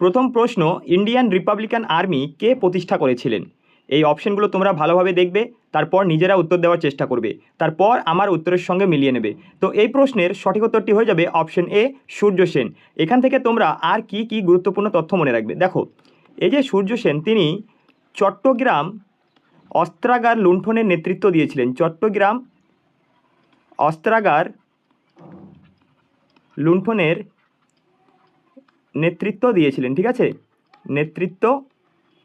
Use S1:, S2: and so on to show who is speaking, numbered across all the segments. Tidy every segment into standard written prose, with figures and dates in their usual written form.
S1: প্রথম প্রশ্ন, Indian Republican army কে প্রতিষ্ঠা করেছিলেন? এই অপশনগুলো তোমরা ভালোভাবে দেখবে, তারপর নিজেরা উত্তর দেওয়ার চেষ্টা করবে, তারপর আমার উত্তরের সঙ্গে মিলিয়ে নেবে। তো এই প্রশ্নের সঠিক উত্তরটি হয়ে যাবে অপশন এ, সূর্য সেন। এখান থেকে তোমরা আর কি কি গুরুত্বপূর্ণ তথ্য মনে রাখবে। দেখো, এই যে সূর্য সেন, তিনি চট্টগ্রাম অস্ত্রাগার লুণ্ঠনের নেতৃত্ব দিয়েছিলেন। চট্টগ্রাম অস্ত্রাগার লুণ্ঠনের নেতৃত্ব দিয়েছিলেন, ঠিক আছে, নেতৃত্ব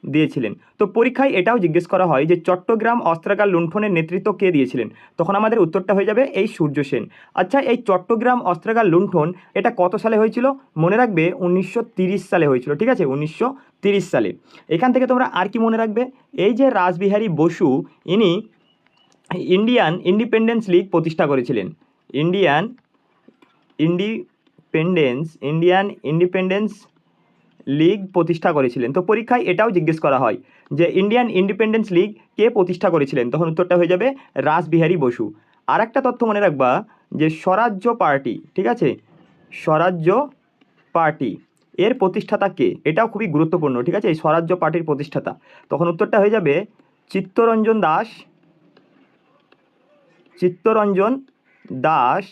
S1: দিয়েছিলেন। তো পরীক্ষায় এটাও জিজ্ঞেস করা হয় যে চট্টগ্রাম অস্ত্রাগার লুণ্ঠনের নেতৃত্ব কে দিয়েছিলেন, তখন আমাদের উত্তরটা হয়ে যাবে এই সূর্য সেন। আচ্ছা, এই চট্টগ্রাম অস্ত্রাগার লুণ্ঠন এটা কত সালে হয়েছিল? মনে রাখবে 1930 সালে হয়েছিল, ঠিক আছে, 1930 সালে। এখান থেকে তোমরা আর কি মনে রাখবে, এই যে রাসবিহারী বসু, ইনি ইন্ডিয়ান ইন্ডিপেন্ডেন্স লীগ প্রতিষ্ঠা করেছিলেন। ইন্ডিয়ান ইন্ডিপেন্ডেন্স লীগ প্রতিষ্ঠা করেছিলেন। তো পরীক্ষায় এটাও জিজ্ঞেস করা হয় যে ইন্ডিয়ান ইন্ডিপেন্ডেন্স লীগ কে প্রতিষ্ঠা করেছিলেন, তখন উত্তরটা হয়ে যাবে রাসবিহারী বসু। আর একটা তথ্য মনে রাখবা যে স্বরাজ্য পার্টি, ঠিক আছে, স্বরাজ্য পার্টি এর প্রতিষ্ঠাতা কে, এটাও খুবই গুরুত্বপূর্ণ, ঠিক আছে, এই স্বরাজ্য পার্টির প্রতিষ্ঠাতা, তখন উত্তরটা হয়ে যাবে চিত্তরঞ্জন দাস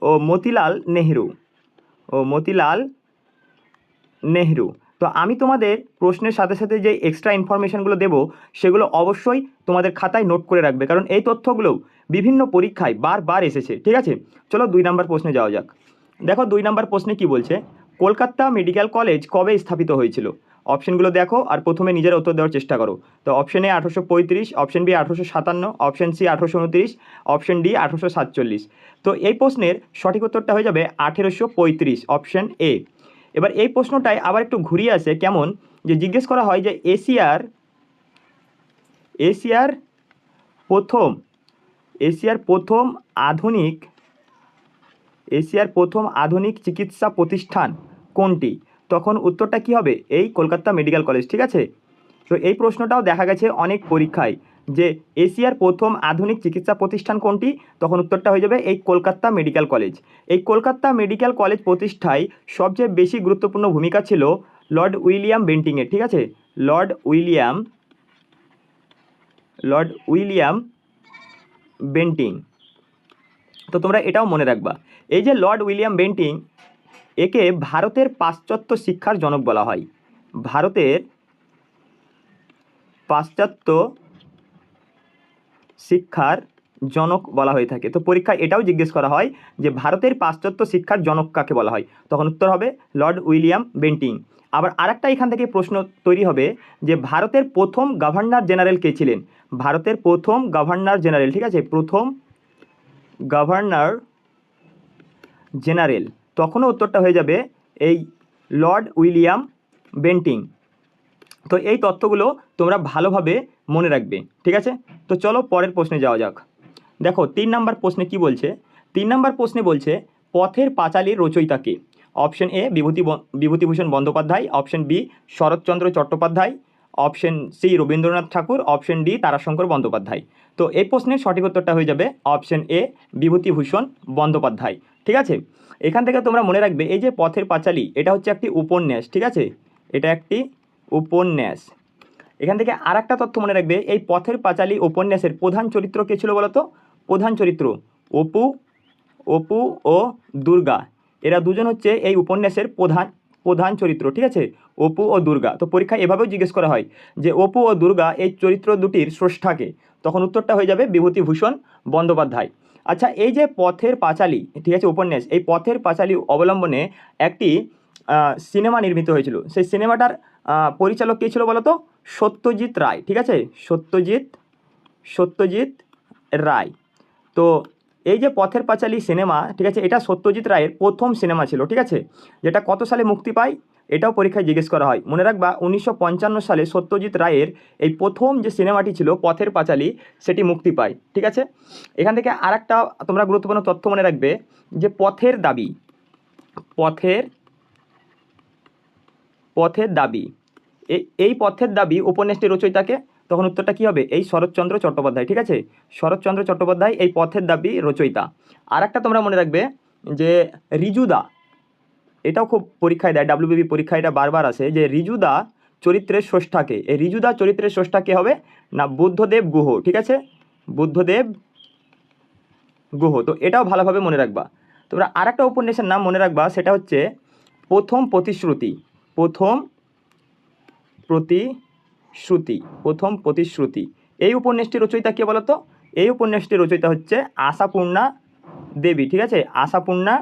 S1: ও মতিলাল নেহরু। তো আমি তোমাদের প্রশ্নের সাথে সাথে যে এক্সট্রা ইনফরমেশনগুলো দেবো সেগুলো অবশ্যই তোমাদের খাতায় নোট করে রাখবে, কারণ এই তথ্যগুলো বিভিন্ন পরীক্ষায় বারবার এসেছে, ঠিক আছে। চলো 2 নম্বর প্রশ্নে যাওয়া যাক। দেখো 2 নম্বর প্রশ্নে কি বলছে, কলকাতা মেডিকেল কলেজ কবে স্থাপিত হয়েছিল? অপশনগুলো দেখো আর প্রথমে নিজেরা উত্তর দেওয়ার চেষ্টা করো। তো option A 1835, option B 1857, option C 1829, option D 1847। তো এই প্রশ্নের সঠিক উত্তরটা হয়ে যাবে 1835, অপশন এ। এবার এই প্রশ্নটায় আবার একটু ঘুরিয়ে আসে, কেমন যে জিজ্ঞেস করা হয় যে এশিয়ার প্রথম আধুনিক চিকিৎসা প্রতিষ্ঠান কোনটি? তখন উত্তরটা কি হবে? এই কলকাতা মেডিকেল কলেজ, ঠিক আছে। তো এই প্রশ্নটাও দেখা গেছে অনেক পরীক্ষায় যে এশিয়ার প্রথম আধুনিক চিকিৎসা প্রতিষ্ঠান কোনটি, তখন উত্তরটা হয়ে যাবে এই কলকাতা মেডিকেল কলেজ। এই কলকাতা মেডিকেল কলেজ প্রতিষ্ঠায় সবচেয়ে বেশি গুরুত্বপূর্ণ ভূমিকা ছিল লর্ড উইলিয়াম বেন্টিংয়ের, ঠিক আছে, লর্ড উইলিয়াম বেন্টিং। তো তোমরা এটাও মনে রাখবা, এই যে লর্ড উইলিয়াম বেন্টিং, একে ভারতের পাশ্চাত্য শিক্ষার জনক বলা হয়। ভারতের পাশ্চাত্য শিক্ষার জনক বলা হয়ে থাকে। তো পরীক্ষায় এটাও জিজ্ঞেস করা হয় যে ভারতের পাশ্চাত্য শিক্ষার জনক কাকে বলা হয়, তখন উত্তর হবে লর্ড উইলিয়াম বেন্টিং। আবার আরেকটা এখান থেকে প্রশ্ন তৈরি হবে যে ভারতের প্রথম গভর্নর জেনারেল কে ছিলেন? ভারতের প্রথম গভর্নর জেনারেল, ঠিক আছে, প্রথম গভর্নর জেনারেল, তখনও উত্তরটা হয়ে যাবে এই লর্ড উইলিয়াম বেন্টিং। তো এই তথ্যগুলো তোমরা ভালোভাবে মনে রাখবে, ঠিক আছে। তো চলো পরের প্রশ্নে যাওয়া যাক। দেখো 3 নম্বর প্রশ্নে কি বলছে, 3 নম্বর প্রশ্নে বলছে পথের পাঁচালীর রচয়িতা কে? Option A Bibhutibhushan Bandyopadhyay, option B Saratchandra Chattopadhyay, option C Rabindranath Tagore, option D Tarashankar Bandyopadhyay. তো এই প্রশ্নের সঠিক উত্তরটা হয়ে যাবে অপশন এ বিভূতিভূষণ বন্দ্যোপাধ্যায়, ঠিক আছে। এখান থেকে তোমরা মনে রাখবে এই যে পথের পাঁচালী, এটা হচ্ছে একটি উপন্যাস, ঠিক আছে, এটা একটি উপন্যাস। এখান থেকে আর একটা তথ্য মনে রাখবে, এই পথের পাঁচালী উপন্যাসের প্রধান চরিত্র কে ছিল বলো তো? প্রধান চরিত্র অপু ও দুর্গা, এরা দুজন হচ্ছে এই উপন্যাসের প্রধান চরিত্র, ঠিক আছে, অপু ও দুর্গা। তো পরীক্ষায় এভাবেও জিজ্ঞেস করা হয় যে অপু ও দুর্গা এই চরিত্র দুটির স্রষ্টাকে, তখন উত্তরটা হয়ে যাবে বিভূতিভূষণ বন্দ্যোপাধ্যায়। আচ্ছা, এই যে পথের পাঁচালী, ঠিক আছে, উপন্যাস, এই পথের পাঁচালী অবলম্বনে একটি সিনেমা নির্মিত হয়েছিল। সেই সিনেমাটার পরিচালক কে ছিল বলো তো? সত্যজিৎ রায়, ঠিক আছে, সত্যজিৎ রায়। তো এই যে পথের পাঁচালী সিনেমা, ঠিক আছে, এটা সত্যজিৎ রায়ের প্রথম সিনেমা ছিল, ঠিক আছে, যেটা কত সালে মুক্তি পায় এটাও পরীক্ষায় জিজ্ঞেস করা হয়। মনে রাখবা 1955 সালে সত্যজিৎ রায়ের এই প্রথম যে সিনেমাটি ছিল পথের পাঁচালী, সেটি মুক্তি পায়, ঠিক আছে। এখান থেকে আর একটা তোমরা গুরুত্বপূর্ণ তথ্য মনে রাখবে যে পথের দাবি, এই পথের দাবি উপন্যাসটির রচয়িতাকে, তখন উত্তরটা কী হবে? এই শরৎচন্দ্র চট্টোপাধ্যায়, ঠিক আছে, শরৎচন্দ্র চট্টোপাধ্যায় এই পথের দাবি রচয়িতা। আর একটা তোমরা মনে রাখবে যে রিজুদা, এটাও খুব পরীক্ষায় দেয়, ডাব্লিউবিপি পরীক্ষায় এটা বারবার আসে, যে ঋজুদা চরিত্রের স্রষ্টাকে, এই ঋজুদা চরিত্রের স্রষ্টা কে হবে না বুদ্ধদেব গুহ, ঠিক আছে, বুদ্ধদেব গুহ। তো এটাও ভালোভাবে মনে রাখবা। তোমরা আর একটা উপন্যাসের নাম মনে রাখবা, সেটা হচ্ছে প্রথম প্রতিশ্রুতি, প্রথম প্রতিশ্রুতি, প্রথম প্রতিশ্রুতি। এই উপন্যাসটির রচয়িতা কে বলো তো? এই উপন্যাসটির রচয়িতা হচ্ছে আশাপূর্ণা দেবী, ঠিক আছে, আশাপূর্ণা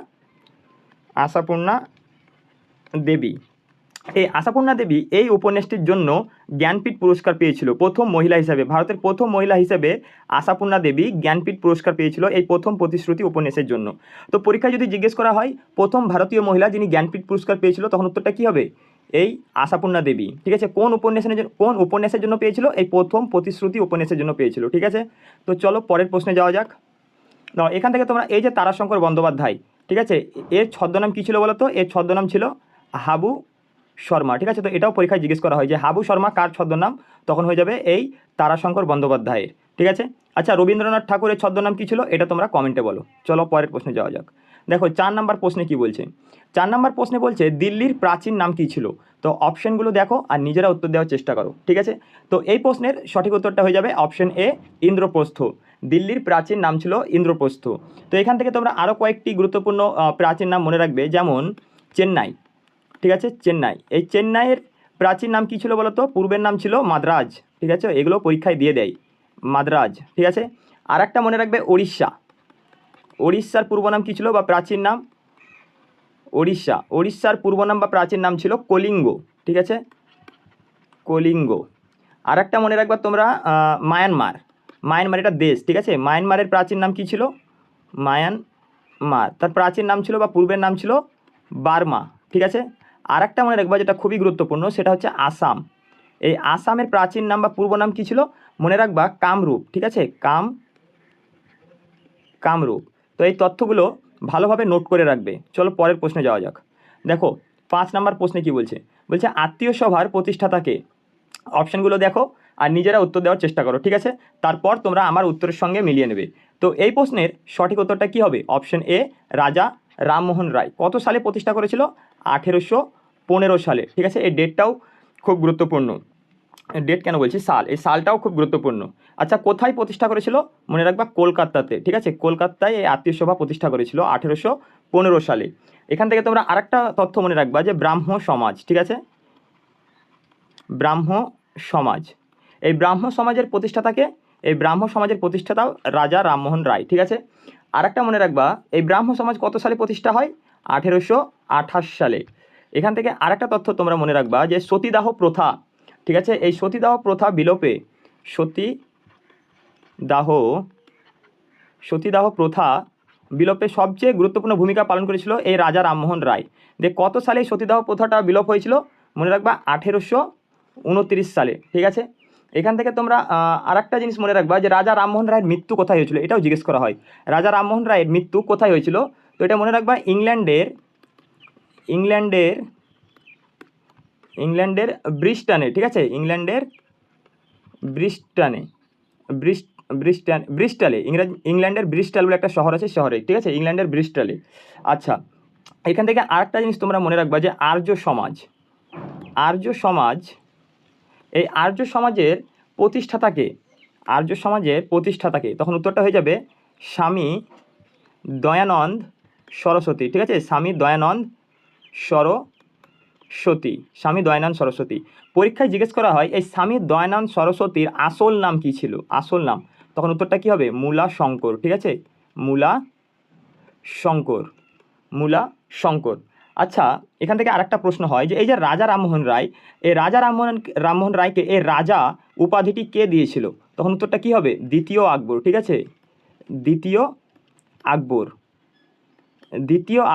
S1: দেবী। এই আশাপূর্ণা দেবী এই উপন্যাসটির জন্য জ্ঞানপীঠ পুরস্কার পেয়েছিল প্রথম মহিলা হিসাবে, ভারতের প্রথম মহিলা হিসেবে আশাপূর্ণা দেবী জ্ঞানপীঠ পুরস্কার পেয়েছিল এই প্রথম প্রতিশ্রুতি উপন্যাসের জন্য। তো পরীক্ষায় যদি জিজ্ঞেস করা হয় প্রথম ভারতীয় মহিলা যিনি জ্ঞানপীঠ পুরস্কার পেয়েছিল, তখন উত্তরটা কী হবে? এই আশাপূর্ণা দেবী, ঠিক আছে। কোন উপন্যাসের জন্য পেয়েছিল? এই প্রথম প্রতিশ্রুতি উপন্যাসের জন্য পেয়েছিল, ঠিক আছে। তো চলো পরের প্রশ্নে যাওয়া যাক। না, এখান থেকে তোমরা এই যে তারাশঙ্কর বন্দ্যোপাধ্যায়, ঠিক আছে, এর ছদ্মনাম কী ছিল বলো তো? এর ছদ্মনাম ছিল হাবু শর্মা, ঠিক আছে। তো এটাও পরীক্ষায় জিজ্ঞেস করা হয় যে হাবু শর্মা কার ছদ্মনাম, তখন হয়ে যাবে এই তারাশঙ্কর বন্দ্যোপাধ্যায়ের, ঠিক আছে। আচ্ছা, রবীন্দ্রনাথ ঠাকুরের ছদ্মনাম কী ছিল? এটা তোমরা কমেন্টে বলো। চলো পরের প্রশ্নে যাওয়া যাক। দেখো 4 নম্বর প্রশ্নে কি বলছে। 4 নম্বর প্রশ্নে বলছে দিল্লির প্রাচীন নাম কী ছিল? তো অপশনগুলো দেখো আর নিজেরা উত্তর দেওয়ার চেষ্টা করো, ঠিক আছে। তো এই প্রশ্নের সঠিক উত্তরটা হয়ে যাবে অপশন এ, ইন্দ্রপ্রস্থ। দিল্লির প্রাচীন নাম ছিল ইন্দ্রপ্রস্থ। তো এখান থেকে তোমরা আরও কয়েকটি গুরুত্বপূর্ণ প্রাচীন নাম মনে রাখবে, যেমন চেন্নাই, ঠিক আছে, চেন্নাই। এই চেন্নাইয়ের প্রাচীন নাম কী ছিল বলো তো? পূর্বের নাম ছিল মাদ্রাজ, ঠিক আছে, এগুলো পরীক্ষায় দিয়ে দেয়, মাদ্রাজ, ঠিক আছে। আর একটা মনে রাখবে ওড়িশা, ওড়িশার পূর্ব নাম কী ছিল বা প্রাচীন নাম? ওড়িশার পূর্ব নাম বা প্রাচীন নাম ছিল কলিঙ্গ, ঠিক আছে, কলিঙ্গ। আর একটা মনে রাখবা তোমরা মায়ানমার, এটা দেশ, ঠিক আছে। মায়ানমারের প্রাচীন নাম কী ছিল? মায়ানমার, তার প্রাচীন নাম ছিল বা পূর্বের নাম ছিল বার্মা, ঠিক আছে। আর একটা মনে রাখবা যেটা খুবই গুরুত্বপূর্ণ, সেটা হচ্ছে আসাম। এই আসামের প্রাচীন নাম বা পূর্ব নাম কী ছিল? মনে রাখবা কামরূপ, ঠিক আছে, কামরূপ। তো এই তথ্যগুলো ভালোভাবে নোট করে রাখবে। চলো পরের প্রশ্নে যাওয়া যাক। দেখো 5 নম্বর প্রশ্নে কি বলছে। বলছে আত্মীয় সভার প্রতিষ্ঠাতাকে। অপশানগুলো দেখো আর নিজেরা উত্তর দেওয়ার চেষ্টা করো, ঠিক আছে। তারপর তোমরা আমার উত্তরের সঙ্গে মিলিয়ে নেবে। তো এই প্রশ্নের সঠিক উত্তরটা কী হবে? অপশন এ, রাজা রামমোহন রায়। কত সালে প্রতিষ্ঠা করেছিল? 1815 সালে, ঠিক আছে। এই ডেটটাও খুব গুরুত্বপূর্ণ। ডেট কেন বলছি, সাল, এই সালটাও খুব গুরুত্বপূর্ণ। আচ্ছা, কোথায় প্রতিষ্ঠা করেছিল? মনে রাখবা কলকাতাতে, ঠিক আছে, কলকাতায় এই আত্মীয় সভা প্রতিষ্ঠা করেছিল 1815 সালে। এখান থেকে তোমরা আরেকটা তথ্য মনে রাখবা যে ব্রাহ্ম সমাজ, ঠিক আছে, ব্রাহ্ম সমাজ। এই ব্রাহ্ম সমাজের প্রতিষ্ঠাতাকে? এই ব্রাহ্ম সমাজের প্রতিষ্ঠাতাও রাজা রামমোহন রায়, ঠিক আছে। আরেকটা মনে রাখবা এই ব্রাহ্ম সমাজ কত সালে প্রতিষ্ঠা হয়? 1828 সালে। এখান থেকে আরেকটা তথ্য তোমরা মনে রাখবা যে সতীদাহ প্রথা, ঠিক আছে, এই সতীদাহ প্রথা বিলোপে, সতীদাহ প্রথা বিলোপে সবচেয়ে গুরুত্বপূর্ণ ভূমিকা পালন করেছিল এই রাজা রামমোহন রায়। যে কত সালে সতীদাহ প্রথাটা বিলোপ হয়েছিল? মনে রাখবা 1829 সালে, ঠিক আছে। এখান থেকে তোমরা আরেকটা জিনিস মনে রাখবা যে রাজা রামমোহন রায়ের মৃত্যু কোথায় হয়েছিল, এটাও জিজ্ঞেস করা হয়। রাজা রামমোহন রায়ের মৃত্যু কোথায় হয়েছিল? তো এটা মনে রাখবা ইংল্যান্ডের ব্রিস্টনে, ঠিক আছে, ইংল্যান্ডের ব্রিস্টালে, ইংল্যান্ডের ব্রিস্টাল বলে একটা শহর আছে, শহরে, ঠিক আছে, ইংল্যান্ডের ব্রিস্টালে। আচ্ছা, এখান থেকে আরেকটা জিনিস তোমরা মনে রাখবা যে আর্য সমাজ, এই আর্য সমাজের প্রতিষ্ঠাতাকে, তখন উত্তরটা হয়ে যাবে স্বামী দয়ানন্দ সরস্বতী, ঠিক আছে, স্বামী দয়ানন্দ সরস্বতী। পরীক্ষায় জিজ্ঞেস করা হয় এই স্বামী দয়ানন্দ সরস্বতীর আসল নাম কী ছিল? আসল নাম, তখন উত্তরটা কী হবে? মূলা শঙ্কর, ঠিক আছে, মূলা শঙ্কর। আচ্ছা, এখান থেকে আরেকটা প্রশ্ন হয় যে এই যে রাজা রামমোহন রায়, এই রাজা রামমোহন রায়কে এই রাজা উপাধিটি কে দিয়েছিল? তখন উত্তরটা কী হবে? দ্বিতীয় আকবর, ঠিক আছে, দ্বিতীয়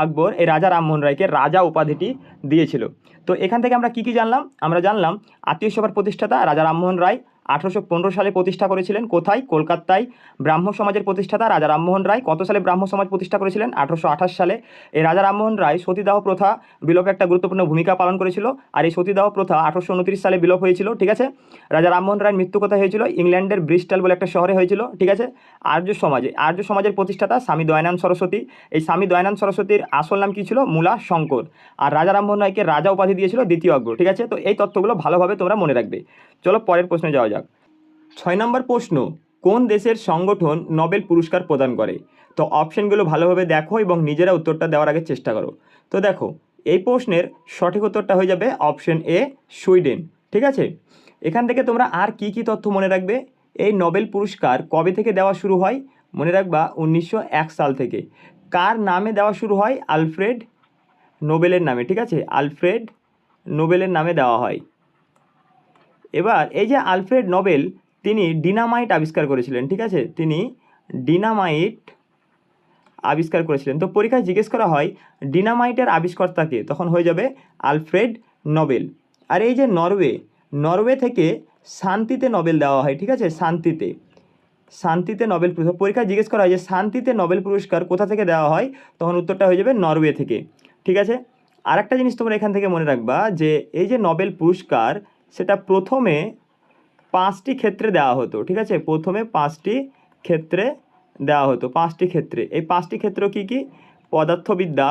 S1: আকবর এই রাজা রামমোহন রায়কে রাজা উপাধিটি দিয়েছিল। তো এখান থেকে আমরা কি জানলাম? আমরা জানলাম আত্মীয় সভার প্রতিষ্ঠাতা রাজা রামমোহন রায়, 1815 সালে প্রতিষ্ঠা করেছিলেন। কোথায়? কলকাতায়। ব্রাহ্ম সমাজের প্রতিষ্ঠাতা রাজা রামমোহন রায় কত সালে ব্রাহ্ম সমাজ প্রতিষ্ঠা করেছিলেন? 1828 সালে। এই রাজা রামমোহন রায় সতীদাহ প্রথা বিলোপে একটা গুরুত্বপূর্ণ ভূমিকা পালন করেছিল, আর এই সতীদাহ প্রথা 1829 সালে বিলোপ হয়েছিল। ঠিক আছে। রাজা রামমোহন রায়ের মৃত্যু কোথায় হয়েছিল? ইংল্যান্ডের ব্রিস্টল বলে একটা শহরে হয়েছিল। ঠিক আছে। আর্য সমাজের প্রতিষ্ঠাতা স্বামী দয়ানন্দ সরস্বতী। এই স্বামী দয়ানন্দ সরস্বতীর আসল নাম কী ছিল? মূলা শঙ্কর। আর রাজা রামমোহন রায়কে রাজা উপাধি দিয়েছিল দ্বিতীয় অগ্র। ঠিক আছে। তো এই তথ্যগুলো ভালোভাবে তোমরা মনে রাখবে। চলো পরের প্রশ্নে যাওয়া যাক। 6 নম্বর প্রশ্ন, কোন দেশের সংগঠন নোবেল পুরস্কার প্রদান করে? তো অপশনগুলো ভালোভাবে দেখো এবং নিজেরা উত্তরটা দেওয়ার আগে চেষ্টা করো। তো দেখো, এই প্রশ্নের সঠিক উত্তরটা হয়ে যাবে অপশন এ, সুইডেন। ঠিক আছে। এখান থেকে তোমরা আর কি কি তথ্য মনে রাখবে? এই নোবেল পুরস্কার কবে থেকে দেওয়া শুরু হয়? মনে রাখবা 1901 সাল থেকে। কার নামে দেওয়া শুরু হয়? আলফ্রেড নোবেলের নামে। ঠিক আছে। আলফ্রেড নোবেলের নামে দেওয়া হয়। এবার এই যে আলফ্রেড নোবেল, তিনি ডিনামাইট আবিষ্কার করেছিলেন। ঠিক আছে। তিনি ডিনামাইট আবিষ্কার করেছিলেন। তো পরীক্ষায় জিজ্ঞেস করা হয় ডিনামাইটের আবিষ্কর্তাকে, তখন হয়ে যাবে আলফ্রেড নোবেল। আর এই যে নরওয়ে থেকে শান্তিতে নোবেল দেওয়া হয়। ঠিক আছে। শান্তিতে নোবেল পুরস্কার। পরীক্ষায় জিজ্ঞেস করা হয় যে শান্তিতে নোবেল পুরস্কার কোথা থেকে দেওয়া হয়, তখন উত্তরটা হয়ে যাবে নরওয়ে থেকে। ঠিক আছে। আর একটা জিনিস তোমরা এখান থেকে মনে রাখবা যে এই যে নোবেল পুরস্কার, সেটা প্রথমে 5টি ক্ষেত্রে দেওয়া হতো। ঠিক আছে। প্রথমে 5টি ক্ষেত্রে দেওয়া হতো। 5টি ক্ষেত্রে। এই 5টি ক্ষেত্র কি কি? পদার্থবিদ্যা,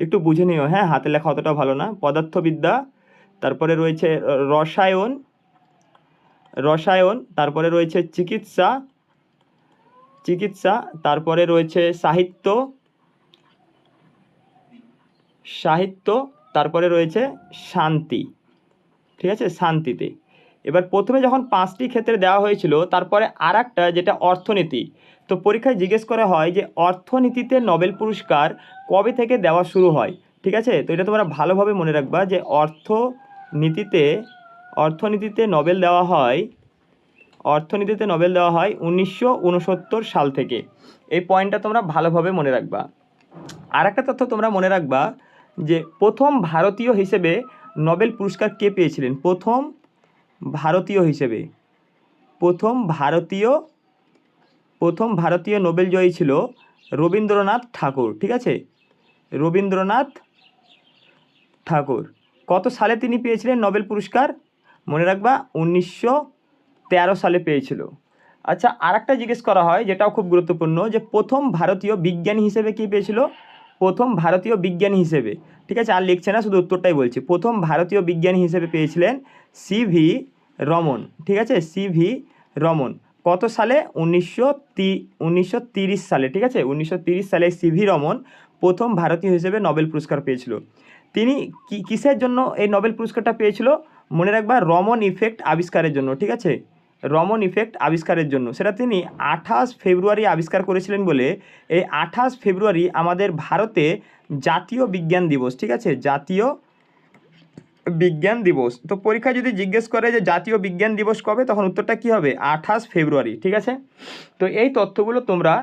S1: একটু বুঝে নিও, হ্যাঁ, হাতে লেখা অতটা ভালো না। পদার্থবিদ্যা, তারপরে রয়েছে রসায়ন, তারপরে রয়েছে চিকিৎসা, তারপরে রয়েছে সাহিত্য, তারপরে রয়েছে শান্তি। ঠিক আছে। শান্তিতে। এবার প্রথমে যখন 5টি ক্ষেত্রে দেওয়া হয়েছিল, তারপরে আর একটা যেটা অর্থনীতি। তো পরীক্ষায় জিজ্ঞেস করা হয় যে অর্থনীতিতে নোবেল পুরস্কার কবে থেকে দেওয়া শুরু হয়। ঠিক আছে। তো এটা তোমরা ভালোভাবে মনে রাখবা যে অর্থনীতিতে নোবেল দেওয়া হয় 1969 সাল থেকে। এই পয়েন্টটা তোমরা ভালোভাবে মনে রাখবা। আর একটা তথ্য তোমরা মনে রাখবা যে প্রথম ভারতীয় হিসেবে নোবেল পুরস্কার কে পেয়েছিলেন? প্রথম ভারতীয় নোবেল জয়ী ছিল রবীন্দ্রনাথ ঠাকুর। ঠিক আছে। রবীন্দ্রনাথ ঠাকুর। কত সালে তিনি পেয়েছিলেন নোবেল পুরস্কার? মনে রাখবা 1913 সালে পেয়েছিল। আচ্ছা, আর একটা জিজ্ঞেস করা হয় যেটাও খুব গুরুত্বপূর্ণ, যে প্রথম ভারতীয় বিজ্ঞানী হিসেবে কে পেয়েছিল? প্রথম ভারতীয় বিজ্ঞানী হিসেবে। ঠিক আছে। আর লিখছে না, শুধু উত্তরটাই বলছি। প্রথম ভারতীয় বিজ্ঞানী হিসেবে পেয়েছিলেন সিভি রমন। ঠিক আছে। সিভি রমন। কত সালে? 1930 সালে। ঠিক আছে। 1930 সালে সিভি রমন প্রথম ভারতীয় হিসেবে নোবেল পুরস্কার পেয়েছিল। তিনি কিসের জন্য এই নোবেল পুরস্কারটা পেয়েছিল? মনে রাখবা রমন ইফেক্ট আবিষ্কারের জন্য। ঠিক আছে। রমন ইফেক্ট আবিষ্কারের জন্য। সেটা তিনি 28 ফেব্রুয়ারি আবিষ্কার করেছিলেন বলে এই 28 ফেব্রুয়ারি আমাদের ভারতে জাতীয় বিজ্ঞান দিবস। ঠিক আছে। জাতীয় বিজ্ঞান দিবস। তো পরীক্ষায় যদি জিজ্ঞেস করে যে জাতীয় বিজ্ঞান দিবস কবে, তখন উত্তরটা কী হবে? 28 ফেব্রুয়ারি। ঠিক আছে। তো এই তথ্যগুলো তোমরা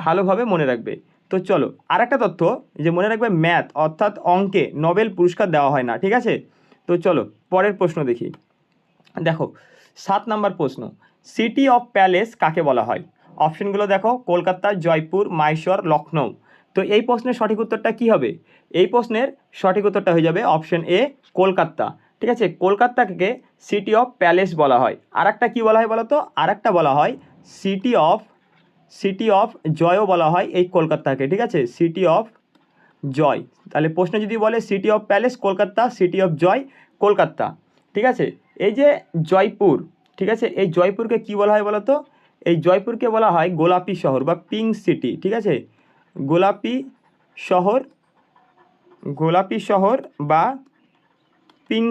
S1: ভালোভাবে মনে রাখবে। তো চলো আর একটা তথ্য, যে মনে রাখবে ম্যাথ অর্থাৎ অঙ্কে নোবেল পুরস্কার দেওয়া হয় না। ঠিক আছে। তো চলো পরের প্রশ্ন দেখি। দেখো 7 নম্বর প্রশ্ন, সিটি অফ প্যালেস কাকে বলা হয়? অপশনগুলো দেখো, কলকাতা, জয়পুর, মাইসোর, লখনৌ। তো এই প্রশ্নের সঠিক উত্তরটা কী হবে? এই প্রশ্নের সঠিক উত্তরটা হয়ে যাবে অপশন এ, কলকাতা। ঠিক আছে। কলকাতাকে সিটি অফ প্যালেস বলা হয়। আর একটা কী বলা হয় বলো তো? আর একটা বলা হয় সিটি অফ জয়ও বলা হয় এই কলকাতাকে। ঠিক আছে। City of joy. তাহলে প্রশ্ন যদি বলে city of palace Kolkata, city of joy Kolkata. ঠিক আছে। এই যে জয়পুর, ঠিক আছে, এই জয়পুরকে কি বলা হয় বলো তো? এই জয়পুরকে বলা হয় গোলাপি শহর বা পিঙ্ক সিটি। ঠিক আছে। গোলাপি শহর বা পিঙ্ক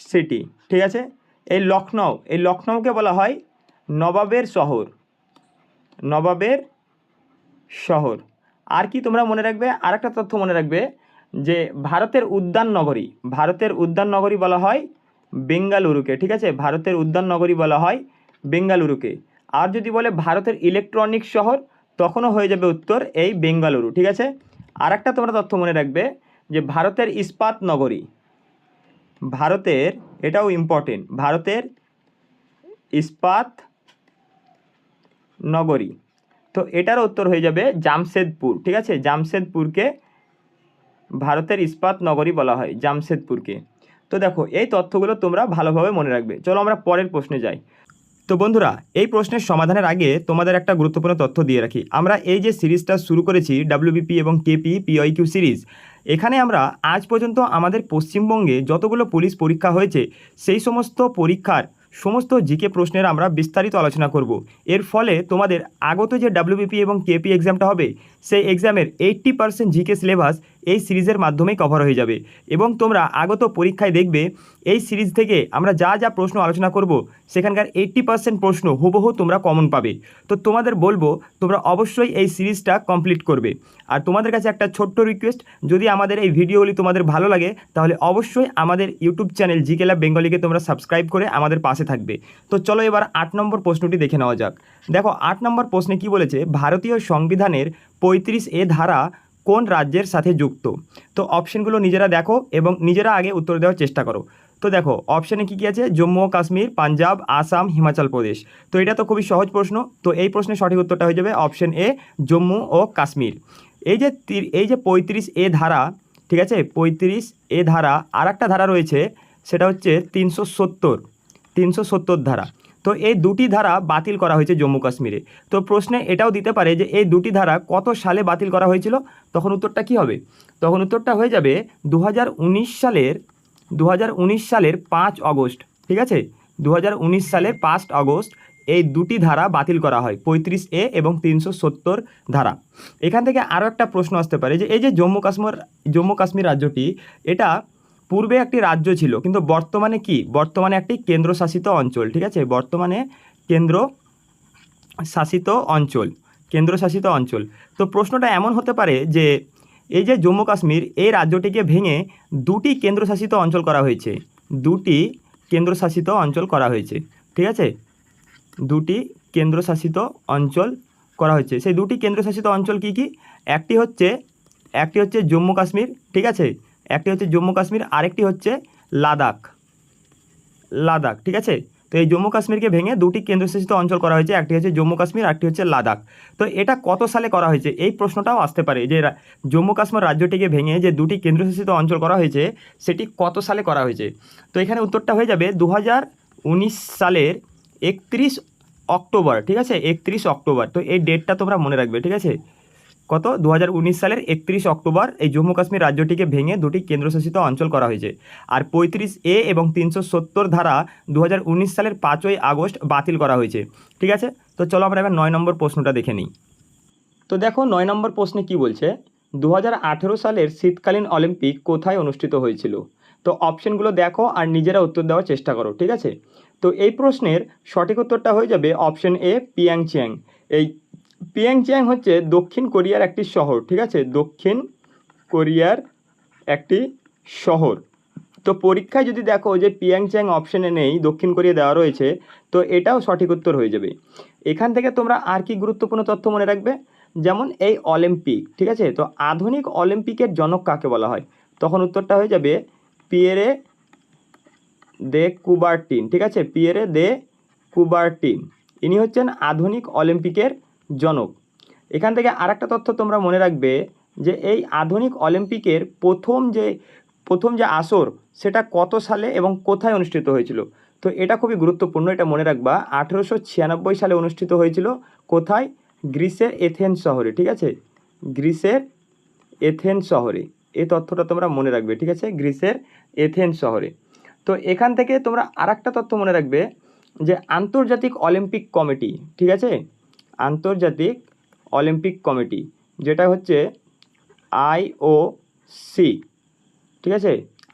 S1: সিটি। ঠিক আছে। এই লখনৌকে বলা হয় নবাবের শহর। আর কি তোমরা মনে রাখবে? আর একটা তথ্য মনে রাখবে যে ভারতের উদ্যান নগরী বলা হয় বেঙ্গালুরুকে। ঠিক আছে। ভারতের উদ্যান নগরী বলা হয় বেঙ্গালুরুকে। আর যদি বলে ভারতের ইলেকট্রনিক শহর, তখনও হয়ে যাবে উত্তর এই বেঙ্গালুরু। ঠিক আছে। আর একটা তোমরা তথ্য মনে রাখবে যে ভারতের ইস্পাত নগরী, ভারতের, এটাও ইম্পর্টেন্ট, ভারতের ইস্পাত নগরী, তো এটার উত্তর হয়ে যাবে জামশেদপুর। ঠিক আছে, জামশেদপুরকে ভারতের ইস্পাত নগরী বলা হয়, জামশেদপুরকে। তো দেখো এই তথ্যগুলো তোমরা ভালোভাবে মনে রাখবে। চলো আমরা পরের প্রশ্নে যাই। তো বন্ধুরা, এই প্রশ্নের সমাধানের আগে তোমাদের একটা গুরুত্বপূর্ণ তথ্য দিয়ে রাখি। আমরা এই যে সিরিজটা শুরু করেছি ডাব্লিউবিপি এবং কেপি পিওয়াইকিউ সিরিজ, এখানে আমরা আজ পর্যন্ত আমাদের পশ্চিমবঙ্গে যতগুলো পুলিশ পরীক্ষা হয়েছে সেই সমস্ত পরীক্ষার সমস্ত জিকে প্রশ্নের আমরা বিস্তারিত আলোচনা করব। এর ফলে তোমাদের আগত যে ডাব্লিউবিপি এবং কেপি এক্সামটা হবে সেই এক্সামের 80% জিকে সিলেবাস এই সিরিজের মাধ্যমেই কভার হয়ে যাবে। এবং তোমরা আগত পরীক্ষায় দেখবে এই সিরিজ থেকে আমরা যা যা প্রশ্ন আলোচনা করব সেখানকার 80% প্রশ্ন হুবহু তোমরা কমন পাবে। তো তোমাদের বলবো তোমরা অবশ্যই এই সিরিজটা কমপ্লিট করবে। আর তোমাদের কাছে একটা ছোট্ট রিকোয়েস্ট, যদি আমাদের এই ভিডিওগুলি তোমাদের ভালো লাগে তাহলে অবশ্যই আমাদের ইউটিউব চ্যানেল জিকে ল্যাব বেঙ্গলিকে তোমরা সাবস্ক্রাইব করে আমাদের পাশে থাকবে। তো চলো এবার 8 নম্বর প্রশ্নটি দেখে নেওয়া যাক। দেখো 8 নম্বর প্রশ্নে কি বলেছে, ভারতীয় সংবিধানের 35A ধারা কোন রাজ্যের সাথে যুক্ত? তো অপশনগুলো নিজেরা দেখো এবং নিজেরা আগে উত্তর দেওয়ার চেষ্টা করো। তো দেখো অপশানে কী কী আছে, জম্মু ও কাশ্মীর, পাঞ্জাব, আসাম, হিমাচল প্রদেশ। তো এটা তো খুবই সহজ প্রশ্ন। তো এই প্রশ্নের সঠিক উত্তরটা হয়ে যাবে অপশন এ, জম্মু ও কাশ্মীর। এই যে 35A ধারা, ঠিক আছে, 35A ধারা, আর একটা ধারা রয়েছে সেটা হচ্ছে 370 ধারা। তো এই দুটি ধারা বাতিল করা হয়েছে জম্মু কাশ্মীরে। তো প্রশ্নে এটাও দিতে পারে যে এই দুটি ধারা কত সালে বাতিল করা হয়েছিল, তখন উত্তরটা কি হবে? তখন উত্তরটা হয়ে যাবে 2019 সালের 5 অগস্ট। ঠিক আছে, 2019 সালের 5 অগস্ট এই দুটি ধারা বাতিল করা হয়, 35A এবং 370 ধারা। এখান থেকে আরও একটা প্রশ্ন আসতে পারে যে এই যে জম্মু কাশ্মীর রাজ্যটি, এটা পূর্বে একটি রাজ্য ছিল কিন্তু বর্তমানে কি, বর্তমানে একটি কেন্দ্রশাসিত অঞ্চল। ঠিক আছে, বর্তমানে কেন্দ্রশাসিত অঞ্চল। তো প্রশ্নটা এমন হতে পারে যে এই যে জম্মু কাশ্মীর, এই রাজ্যটিকে ভেঙে দুটি কেন্দ্রশাসিত অঞ্চল করা হয়েছে, ঠিক আছে, দুটি কেন্দ্রশাসিত অঞ্চল করা হয়েছে। সেই দুটি কেন্দ্রশাসিত অঞ্চল কি কি? একটি হচ্ছে জম্মু কাশ্মীর, ঠিক আছে, একটি হচ্ছে জম্মু কাশ্মীর, আরেকটি হচ্ছে লাদাখ, ঠিক আছে। তো এই জম্মু কাশ্মীরকে ভেঙে দুটি কেন্দ্রশাসিত অঞ্চল করা হয়েছে, একটি হচ্ছে জম্মু কাশ্মীর, আরেকটি হচ্ছে লাদাখ। তো এটা কত সালে করা হয়েছে, এই প্রশ্নটাও আসতে পারে যে জম্মু কাশ্মীর রাজ্যটিকে ভেঙে যে দুটি কেন্দ্রশাসিত অঞ্চল করা হয়েছে সেটি কত সালে করা হয়েছে। তো এখানে উত্তরটা হয়ে যাবে 2019 সালের 31 অক্টোবর। ঠিক আছে, 31 অক্টোবর। তো এই ডেটটা তোমরা মনে রাখবে। ঠিক আছে, কত, 2019 সালের 31 অক্টোবর এই জম্মু কাশ্মীর রাজ্যটিকে ভেঙে দুটি কেন্দ্রশাসিত অঞ্চল করা হয়েছে। আর 35A এবং 370 ধারা 2019 সালের 5ই আগস্ট বাতিল করা হয়েছে। ঠিক আছে, তো চলো আমরা এবার 9 নম্বর প্রশ্নটা দেখে নিই। তো দেখো 9 নম্বর প্রশ্নে কি বলছে, 2018 সালের শীতকালীন অলিম্পিক কোথায় অনুষ্ঠিত হয়েছিল? তো অপশনগুলো দেখো আর নিজেরা উত্তর দেওয়ার চেষ্টা করো। ঠিক আছে, তো এই প্রশ্নের সঠিক উত্তরটা হয়ে যাবে অপশন এ, পিয়াংচিয়াং। এই পিয়াংচিয়াং হচ্ছে দক্ষিণ কোরিয়ার একটি শহর। ঠিক আছে, দক্ষিণ কোরিয়ার একটি শহর। তো পরীক্ষায় যদি দেখো যে পিয়াংচিয়াং অপশনে নেই, দক্ষিণ কোরিয়া দেওয়া রয়েছে, তো এটাও সঠিক উত্তর হয়ে যাবে। এখান থেকে তোমরা আর কি গুরুত্বপূর্ণ তথ্য মনে রাখবে, যেমন এই অলিম্পিক, ঠিক আছে, তো আধুনিক অলিম্পিকের জনক কাকে বলা হয়? তখন উত্তরটা হয়ে যাবে পিয়েরে দে কুবারটিন। ঠিক আছে, পিয়েরে দে কুবারটিন, ইনি হচ্ছেন আধুনিক অলিম্পিকের জনক। এখান থেকে আর একটা তথ্য তোমরা মনে রাখবে যে এই আধুনিক অলিম্পিকের প্রথম যে আসর সেটা কত সালে এবং কোথায় অনুষ্ঠিত হয়েছিল। তো এটা খুবই গুরুত্বপূর্ণ, এটা মনে রাখবা। 1896 সালে অনুষ্ঠিত হয়েছিল। কোথায়? গ্রিসের এথেন্স শহরে। ঠিক আছে, গ্রিসের এথেন্স শহরে। এই তথ্যটা তোমরা মনে রাখবে। ঠিক আছে, গ্রিসের এথেন্স শহরে। তো এখান থেকে তোমরা আর একটা তথ্য মনে রাখবে যে আন্তর্জাতিক অলিম্পিক কমিটি, ঠিক আছে, আন্তর্জাতিক অলিম্পিক কমিটি, যেটা হচ্ছে IOC, ঠিক আছে,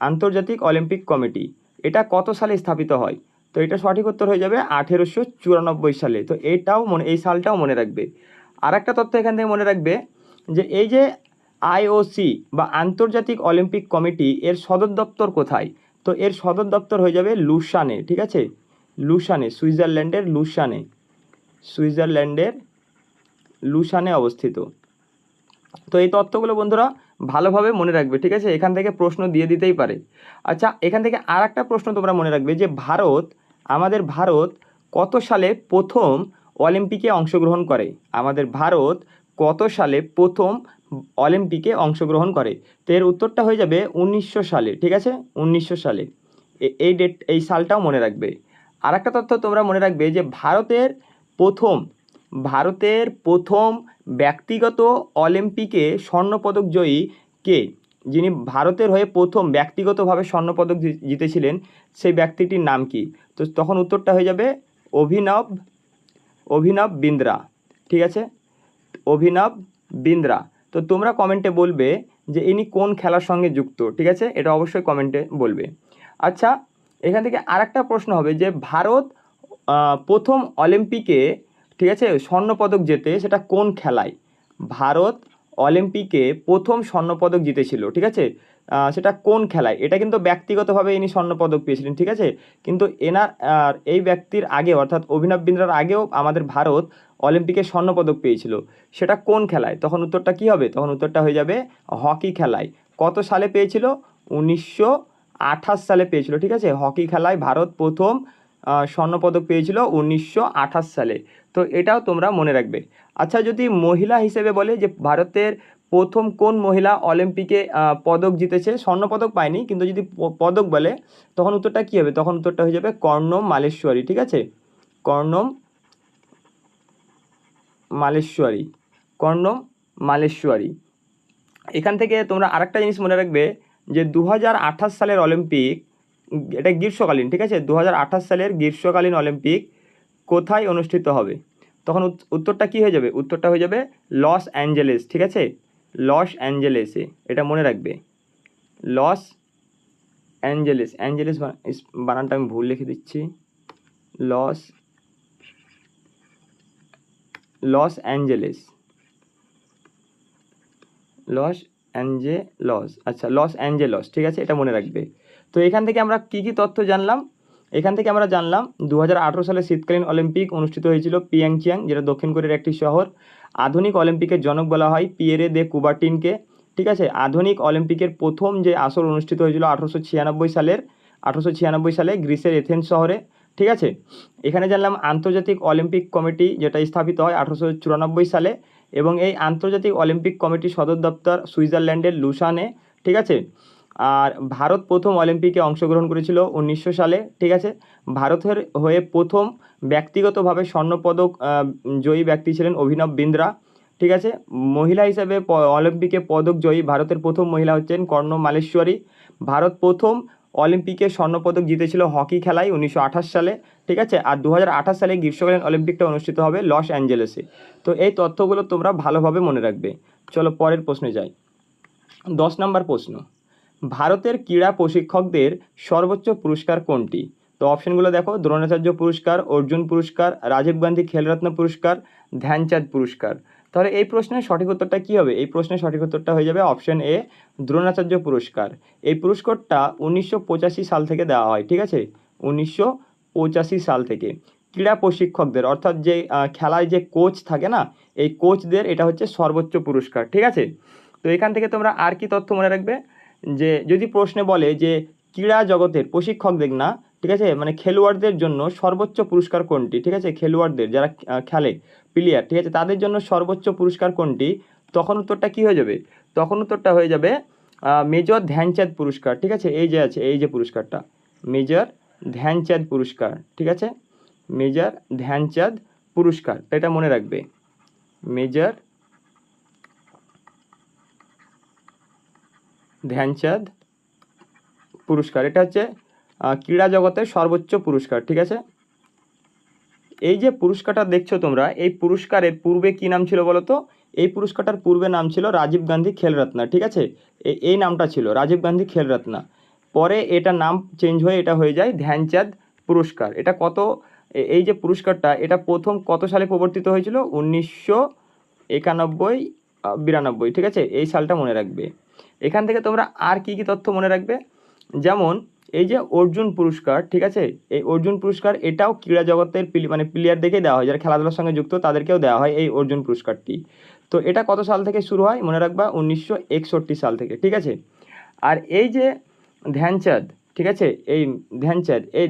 S1: আন্তর্জাতিক অলিম্পিক কমিটি, এটা কত সালে স্থাপিত হয়? তো এটা সঠিক উত্তর হয়ে যাবে 1894 সালে। তো এই সালটাও মনে রাখবে। আর একটা তথ্য এখান থেকে মনে রাখবে যে এই যে IOC বা আন্তর্জাতিক অলিম্পিক কমিটি, এর সদর দপ্তর কোথায়? তো এর সদর দপ্তর হয়ে যাবে লুসানে। ঠিক আছে, লুসানে, সুইজারল্যান্ডের লুসানে অবস্থিত। তো এই তথ্যগুলো বন্ধুরা ভালোভাবে মনে রাখবে, ঠিক আছে? এখান থেকে প্রশ্ন দিয়ে দিতেই পারে। আচ্ছা, এখান থেকে আর একটা প্রশ্ন তোমরা মনে রাখবে যে আমাদের ভারত কত সালে প্রথম অলিম্পিকে অংশগ্রহণ করে? আমাদের ভারত কত সালে প্রথম অলিম্পিকে অংশগ্রহণ করে? তো এর উত্তরটা হয়ে যাবে 1900 সালে, ঠিক আছে? 1900 সালে। এই সালটাও মনে রাখবে। আর একটা তথ্য তোমরা মনে রাখবে যে ভারতের প্রথম ব্যক্তিগত অলিম্পিকে স্বর্ণপদক জয়ী কে? যিনি ভারতের হয়ে প্রথম ব্যক্তিগতভাবে স্বর্ণপদক জিতেছিলেন, সেই ব্যক্তিটির নাম কি? তো তখন উত্তরটা হয়ে যাবে অভিনব বিন্দ্রা, ঠিক আছে? অভিনব বিন্দ্রা। তো তোমরা কমেন্টে বলবে যে ইনি কোন খেলার সঙ্গে যুক্ত, ঠিক আছে? এটা অবশ্যই কমেন্টে বলবে। আচ্ছা, এখান থেকে আরেকটা প্রশ্ন হবে যে ভারত প্রথম অলিম্পিকে, ঠিক আছে, স্বর্ণপদক জেতে সেটা কোন খেলায়? ভারত অলিম্পিকে প্রথম স্বর্ণপদক জিতেছিল, ঠিক আছে? সেটা কোন খেলায়? এটা কিন্তু ব্যক্তিগতভাবে ইনি স্বর্ণপদক পেয়েছিলেন, ঠিক আছে? কিন্তু এই ব্যক্তির আগে, অর্থাৎ অভিনব বিন্দ্রার আগেও আমাদের ভারত অলিম্পিকে স্বর্ণপদক পেয়েছিল। সেটা কোন খেলায়? তখন উত্তরটা কী হবে? তখন উত্তরটা হয়ে যাবে হকি খেলায়। কত সালে পেয়েছিল? 1928 সালে পেয়েছিল, ঠিক আছে? হকি খেলায় ভারত প্রথম স্বর্ণপদক পেয়েছিল 1928 সালে। তো এটাও তোমরা মনে রাখবে। আচ্ছা, যদি মহিলা হিসেবে বলে যে ভারতের প্রথম কোন মহিলা অলিম্পিকে পদক জিতেছে, স্বর্ণপদক পায়নি কিন্তু যদি পদক বলে, তখন উত্তরটা কী হবে? তখন উত্তরটা হয়ে যাবে কর্ণম মালেশ্বরী, ঠিক আছে? কর্ণম মালেশ্বরী। এখান থেকে তোমরা আরেকটা জিনিস মনে রাখবে যে 2028 সালের অলিম্পিক, এটা গ্রীষ্মকালীন, ঠিক আছে? 2028 সালের গ্রীষ্মকালীন অলিম্পিক কোথায় অনুষ্ঠিত হবে? তখন উত্তরটা কী হয়ে যাবে? উত্তরটা হয়ে যাবে লস অ্যাঞ্জেলেস, ঠিক আছে? লস অ্যাঞ্জেলেসে, এটা মনে রাখবে। লস অ্যাঞ্জেলেস বানানটা আমি ভুল লিখে দিচ্ছি। লস অ্যাঞ্জেলেস, আচ্ছা, লস অ্যাঞ্জেলস, ঠিক আছে? এটা মনে রাখবে। তো এখান থেকে আমরা কী কী তথ্য জানলাম? এখান থেকে আমরা জানলাম 2018 সালে শীতকালীন অলিম্পিক অনুষ্ঠিত হয়েছিল পিয়ংচিয়াং, যেটা দক্ষিণ কোরিয়ার একটি শহর। আধুনিক অলিম্পিকের জনক বলা হয় পিয়েরে দে কুবার্টিনকে, ঠিক আছে? আধুনিক অলিম্পিকের প্রথম যে আসর অনুষ্ঠিত হয়েছিল 1896 সালে গ্রিসের এথেন্স শহরে, ঠিক আছে? এখানে জানলাম আন্তর্জাতিক অলিম্পিক কমিটি যেটা স্থাপিত হয় 1894 সালে, এবং এই আন্তর্জাতিক অলিম্পিক কমিটির সদর দপ্তর সুইজারল্যান্ডের লুসানে, ঠিক আছে? আর ভারত প্রথম অলিম্পিকে অংশগ্রহণ করেছিল 1900 সালে, ঠিক আছে? ভারতের হয়ে প্রথম ব্যক্তিগতভাবে স্বর্ণপদক জয়ী ব্যক্তি ছিলেন অভিনব বিন্দ্রা, ঠিক আছে? মহিলা হিসেবে অলিম্পিকে পদক জয়ী ভারতের প্রথম মহিলা হচ্ছেন কর্ণম মালেশ্বরী। ভারত প্রথম অলিম্পিকে স্বর্ণপদক জিতেছিল হকি খেলায় 1928 সালে, ঠিক আছে? আর 2028 সালে গ্রীষ্মকালীন অলিম্পিকটা অনুষ্ঠিত হবে লস অ্যাঞ্জেলেসে। তো এই তথ্যগুলো তোমরা ভালোভাবে মনে রাখবে। চলো পরের প্রশ্নে যাই। 10 নম্বর প্রশ্ন, ভারতের ক্রীড়া প্রশিক্ষকদের সর্বোচ্চ পুরস্কার কোনটি? তো অপশনগুলো দেখো, দ্রোণাচার্য পুরস্কার, অর্জুন পুরস্কার, রাজীব গান্ধী খেলরত্ন পুরস্কার, ধ্যানচাঁদ পুরস্কার। তাহলে এই প্রশ্নের সঠিক উত্তরটা কী হবে? এই প্রশ্নের সঠিক উত্তরটা হয়ে যাবে অপশন এ, দ্রোণাচার্য পুরস্কার। এই পুরস্কারটা 1985 সাল থেকে দেওয়া হয়, ঠিক আছে? 1985 সাল থেকে ক্রীড়া প্রশিক্ষকদের, অর্থাৎ যে খেলায় যে কোচ থাকে না, এই কোচদের এটা হচ্ছে সর্বোচ্চ পুরস্কার, ঠিক আছে? তো এখান থেকে তোমরা আর কি তথ্য মনে রাখবে? যে যদি প্রশ্নে বলে যে ক্রীড়া জগতের প্রশিক্ষকদের না, ঠিক আছে, মানে খেলোয়াড়দের জন্য সর্বোচ্চ পুরস্কার কোনটি, ঠিক আছে? খেলোয়াড়দের যারা খেলে, প্লেয়ার, ঠিক আছে, তাদের জন্য সর্বোচ্চ পুরস্কার কোনটি? তখন উত্তরটা কী হয়ে যাবে? তখন উত্তরটা হয়ে যাবে মেজর ধ্যানচাঁদ পুরস্কার, ঠিক আছে? এই যে পুরস্কারটা, মেজর ধ্যানচাঁদ পুরস্কার, ঠিক আছে? মেজর ধ্যানচাঁদ পুরস্কার, এটা মনে রাখবে। মেজর ধ্যানচাঁদ পুরস্কার, এটা হচ্ছে ক্রীড়া জগতের সর্বোচ্চ পুরস্কার, ঠিক আছে? এই যে পুরস্কারটা দেখছো তোমরা, এই পুরস্কারের পূর্বে কি নাম ছিল বলো তো? এই পুরস্কারটার পূর্বে নাম ছিল রাজীব গান্ধী খেলরত্ন, ঠিক আছে? এই নামটা ছিল রাজীব গান্ধী খেলরত্ন। পরে এটা নাম চেঞ্জ হয়ে এটা হয়ে যায় ধ্যানচাঁদ পুরস্কার। এটা এই যে পুরস্কারটা, এটা প্রথম কত সালে প্রবর্তিত হয়েছিল? 1991-92, ঠিক আছে? এই সালটা মনে রাখবে। এখান থেকে তোমরা আর কি কি তথ্য মনে রাখবে? যেমন এই যে অর্জুন পুরস্কার, ঠিক আছে? এই অর্জুন পুরস্কার এটাও ক্রীড়া জগতের প্লেয়ারদেরকেই দেওয়া হয়, যারা খেলাধুলার সঙ্গে যুক্ত তাদেরকেও দেওয়া হয় এই অর্জুন পুরস্কারটি। তো এটা কত সাল থেকে শুরু হয় মনে রাখবা 1961 সাল থেকে, ঠিক আছে। আর এই যে ধ্যানচাঁদ, ঠিক আছে, এই